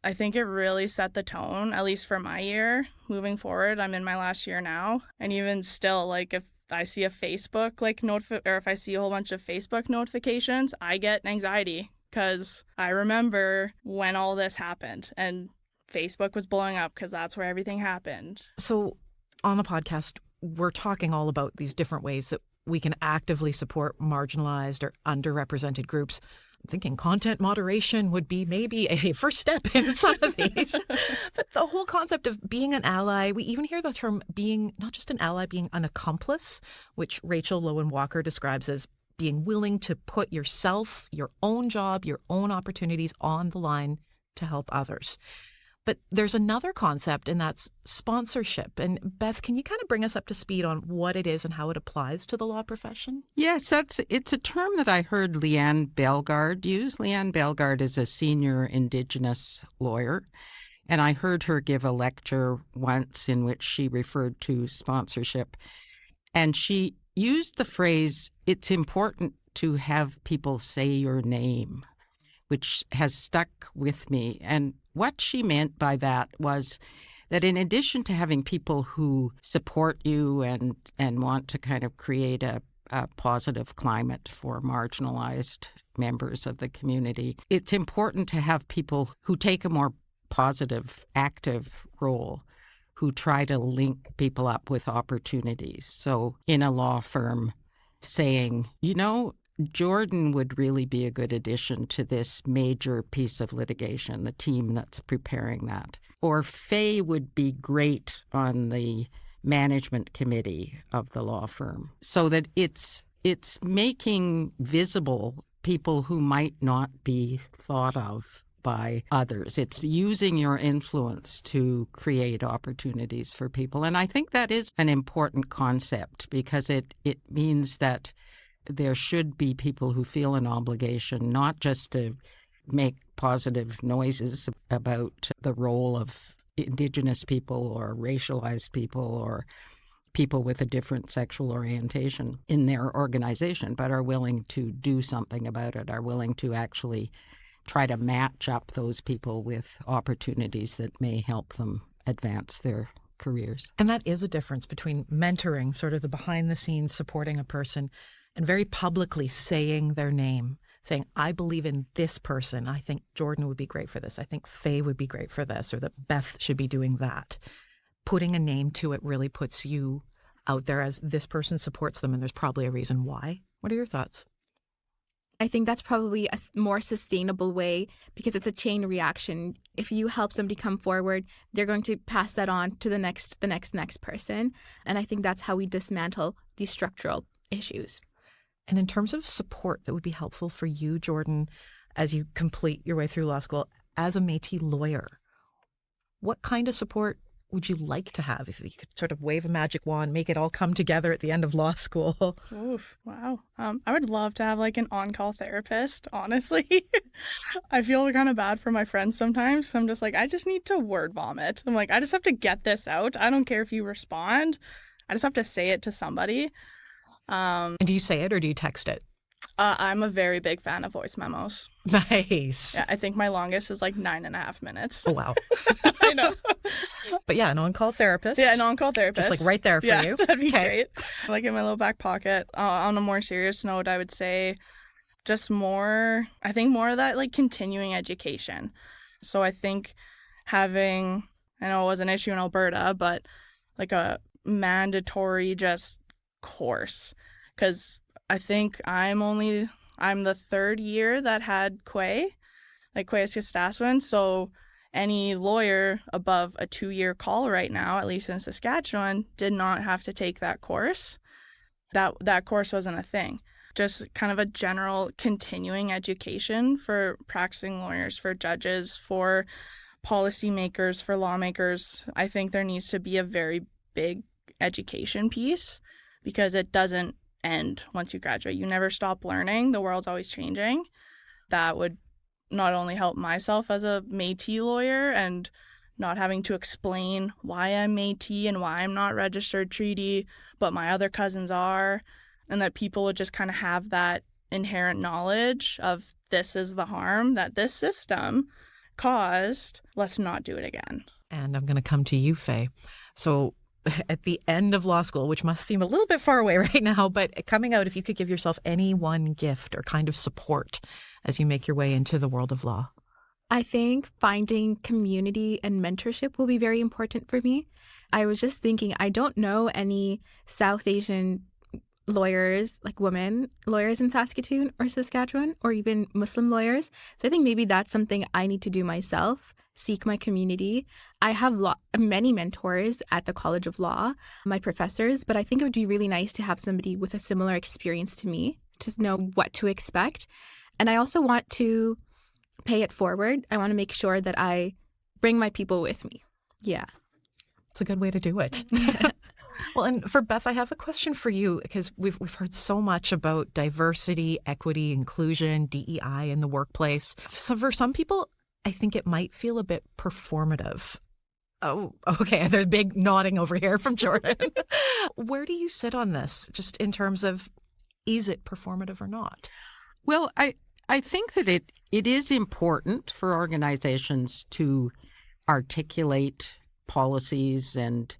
I think it really set the tone, at least for my year. Moving forward, I'm in my last year now, and even still, like, if I see a Facebook or if I see a whole bunch of Facebook notifications, I get anxiety. Because I remember when all this happened and Facebook was blowing up because that's where everything happened. So on the podcast, we're talking all about these different ways that we can actively support marginalized or underrepresented groups. I'm thinking content moderation would be maybe a first step in some of these. But the whole concept of being an ally, we even hear the term being not just an ally, being an accomplice, which Rachel Lowen-Walker describes as being willing to put yourself, your own job, your own opportunities on the line to help others. But there's another concept, and that's sponsorship. And Beth, can you kind of bring us up to speed on what it is and how it applies to the law profession? Yes, it's a term that I heard Leanne Bellegarde use. Leanne Bellegarde is a senior Indigenous lawyer, and I heard her give a lecture once in which she referred to sponsorship. And she used the phrase, it's important to have people say your name, which has stuck with me. And what she meant by that was that in addition to having people who support you and want to kind of create a positive climate for marginalized members of the community, it's important to have people who take a more positive, active role, who try to link people up with opportunities. So in a law firm saying, Jordan would really be a good addition to this major piece of litigation, the team that's preparing that. Or Faye would be great on the management committee of the law firm. So that it's making visible people who might not be thought of by others. It's using your influence to create opportunities for people. And I think that is an important concept because it means that there should be people who feel an obligation not just to make positive noises about the role of Indigenous people or racialized people or people with a different sexual orientation in their organization, but are willing to do something about it, are willing to actually try to match up those people with opportunities that may help them advance their careers. And that is a difference between mentoring, sort of the behind the scenes supporting a person, and very publicly saying their name, saying, I believe in this person. I think Jordan would be great for this. I think Faye would be great for this, or that Beth should be doing that. Putting a name to it really puts you out there as this person supports them, and there's probably a reason why. What are your thoughts? I think that's probably a more sustainable way because it's a chain reaction. If you help somebody come forward, they're going to pass that on to the next person. And I think that's how we dismantle these structural issues. And in terms of support that would be helpful for you, Jordan, as you complete your way through law school as a Métis lawyer, what kind of support would you like to have if you could sort of wave a magic wand, make it all come together at the end of law school? Oof, wow. I would love to have like an on-call therapist, honestly. I feel kind of bad for my friends sometimes. I'm just like, I just need to word vomit. I'm like, I just have to get this out. I don't care if you respond. I just have to say it to somebody. And do you say it or do you text it? I'm a very big fan of voice memos. Nice. Yeah, I think my longest is like 9.5 minutes. Oh, wow. I know. But yeah, an on-call therapist. Yeah, an on-call therapist. Just like right there for you. That'd be great. Like in my little back pocket. On a more serious note, I would say just more of that like continuing education. So I think having, I know it was an issue in Alberta, but like a mandatory just course. Because I think I'm the third year that had Quesnel. So any lawyer above a 2-year call right now, at least in Saskatchewan, did not have to take that course. That course wasn't a thing. Just kind of a general continuing education for practicing lawyers, for judges, for policymakers, for lawmakers. I think there needs to be a very big education piece because it doesn't end once you graduate. You never stop learning. The world's always changing. That would not only help myself as a Métis lawyer and not having to explain why I'm Métis and why I'm not registered treaty, but my other cousins are, and that people would just kind of have that inherent knowledge of this is the harm that this system caused. Let's not do it again. And I'm going to come to you, Faye. So at the end of law school, which must seem a little bit far away right now, but coming out, if you could give yourself any one gift or kind of support as you make your way into the world of law. I think finding community and mentorship will be very important for me. I was just thinking, I don't know any South Asian lawyers, like women lawyers in Saskatoon or Saskatchewan, or even Muslim lawyers. So I think maybe that's something I need to do myself, seek my community. I have many mentors at the College of Law, my professors, but I think it would be really nice to have somebody with a similar experience to me to know what to expect. And I also want to pay it forward. I want to make sure that I bring my people with me. Yeah. It's a good way to do it. Well, and for Beth, I have a question for you because we've heard so much about diversity, equity, inclusion, DEI in the workplace. So for some people, I think it might feel a bit performative. Oh, okay. There's big nodding over here from Jordan. Where do you sit on this, just in terms of, is it performative or not? Well, I think that it is important for organizations to articulate policies and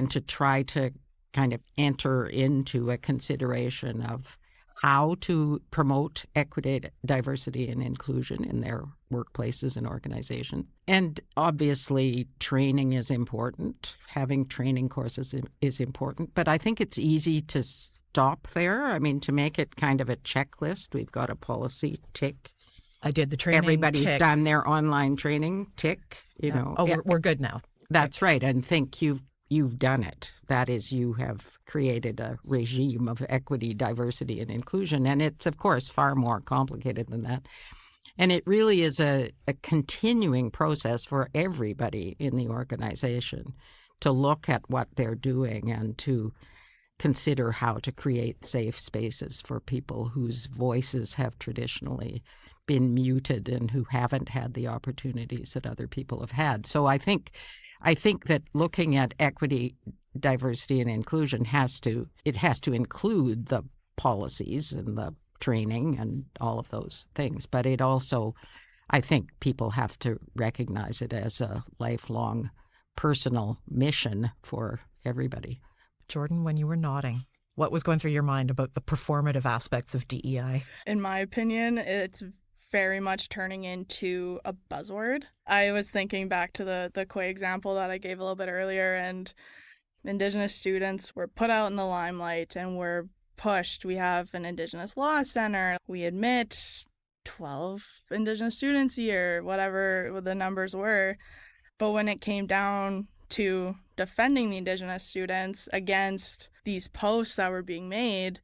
to try to kind of enter into a consideration of how to promote equity, diversity, and inclusion in their workplaces and organizations. And obviously, training is important. Having training courses is important. But I think it's easy to stop there. I mean, to make it kind of a checklist, we've got a policy, tick. I did the training. Everybody's tick. done their online training, tick. You know. Oh, we're good now. That's right. And think you've done it. That is, you have created a regime of equity, diversity, and inclusion. And it's, of course, far more complicated than that. And it really is a continuing process for everybody in the organization to look at what they're doing and to consider how to create safe spaces for people whose voices have traditionally been muted and who haven't had the opportunities that other people have had. So I think that looking at equity, diversity, and inclusion has to include the policies and the training and all of those things. But it also, I think people have to recognize it as a lifelong personal mission for everybody. Jordan, when you were nodding, what was going through your mind about the performative aspects of DEI? In my opinion, it's very much turning into a buzzword. I was thinking back to the Quay example that I gave a little bit earlier, and Indigenous students were put out in the limelight and were pushed. We have an Indigenous Law Center. We admit 12 Indigenous students a year, whatever the numbers were. But when it came down to defending the Indigenous students against these posts that were being made,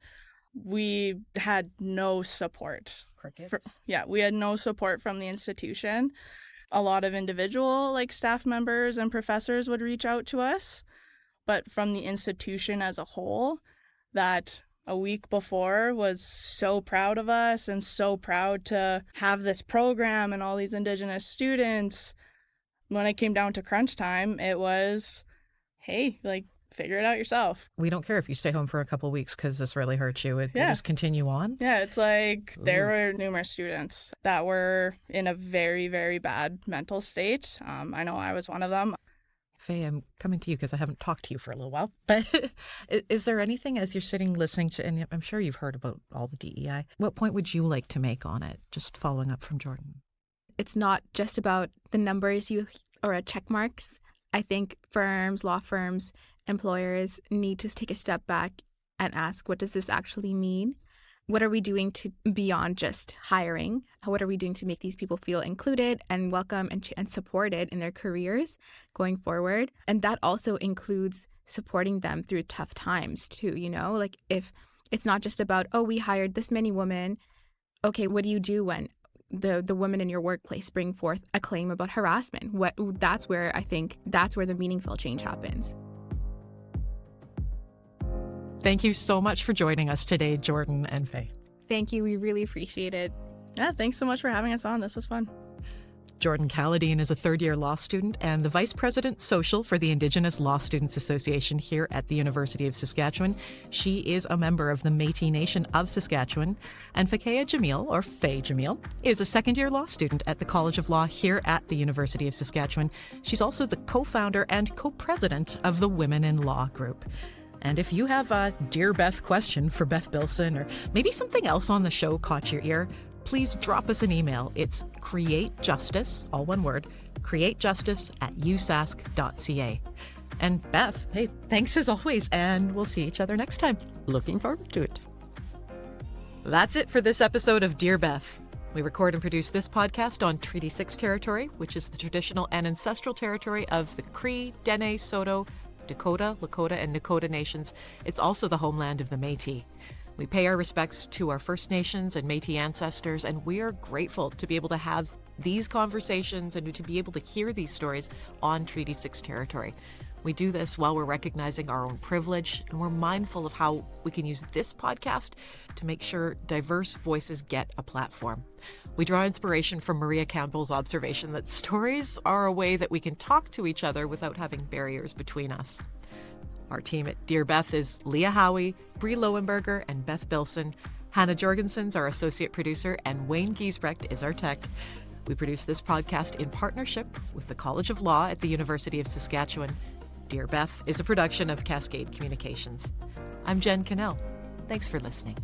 we had no support. Crickets. We had no support from the institution. A lot of individual like staff members and professors would reach out to us, but from the institution as a whole, that a week before was so proud of us and so proud to have this program and all these Indigenous students. When it came down to crunch time, it was, hey, like, figure it out yourself. We don't care if you stay home for a couple of weeks because this really hurts you. It just continue on. Yeah, it's like there were numerous students that were in a very, very bad mental state. I know I was one of them. Faye, I'm coming to you because I haven't talked to you for a little while. But is there anything as you're sitting listening to, and I'm sure you've heard about all the DEI, what point would you like to make on it? Just following up from Jordan. It's not just about the numbers or check marks. I think firms, law firms, employers need to take a step back and ask, what does this actually mean? What are we doing to beyond just hiring? What are we doing to make these people feel included and welcome and supported in their careers going forward? And that also includes supporting them through tough times too, like if it's not just about, oh, we hired this many women. Okay, what do you do when the women in your workplace bring forth a claim about harassment? That's where the meaningful change happens. Thank you so much for joining us today, Jordan and Faye. Thank you. We really appreciate it. Yeah, thanks so much for having us on. This was fun. Jordan Calladine is a third-year law student and the Vice President Social for the Indigenous Law Students Association here at the University of Saskatchewan. She is a member of the Métis Nation of Saskatchewan. And Fakea Jamil, or Faye Jamil, is a second-year law student at the College of Law here at the University of Saskatchewan. She's also the co-founder and co-president of the Women in Law group. And if you have a Dear Beth question for Beth Bilson, or maybe something else on the show caught your ear, please drop us an email. It's createjustice, all one word, createjustice@usask.ca. And Beth, hey, thanks as always, and we'll see each other next time. Looking forward to it. That's it for this episode of Dear Beth. We record and produce this podcast on Treaty 6 territory, which is the traditional and ancestral territory of the Cree, Dene, Saulteaux, Dakota, Lakota, and Nakota nations. It's also the homeland of the Métis. We pay our respects to our First Nations and Métis ancestors, and we are grateful to be able to have these conversations and to be able to hear these stories on Treaty 6 territory. We do this while we're recognizing our own privilege, and we're mindful of how we can use this podcast to make sure diverse voices get a platform. We draw inspiration from Maria Campbell's observation that stories are a way that we can talk to each other without having barriers between us. Our team at Dear Beth is Leah Howie, Bree Lowenberger, and Beth Bilson. Hannah Jorgensen's our associate producer, and Wayne Giesbrecht is our tech. We produce this podcast in partnership with the College of Law at the University of Saskatchewan. Dear Beth is a production of Cascade Communications. I'm Jen Cannell. Thanks for listening.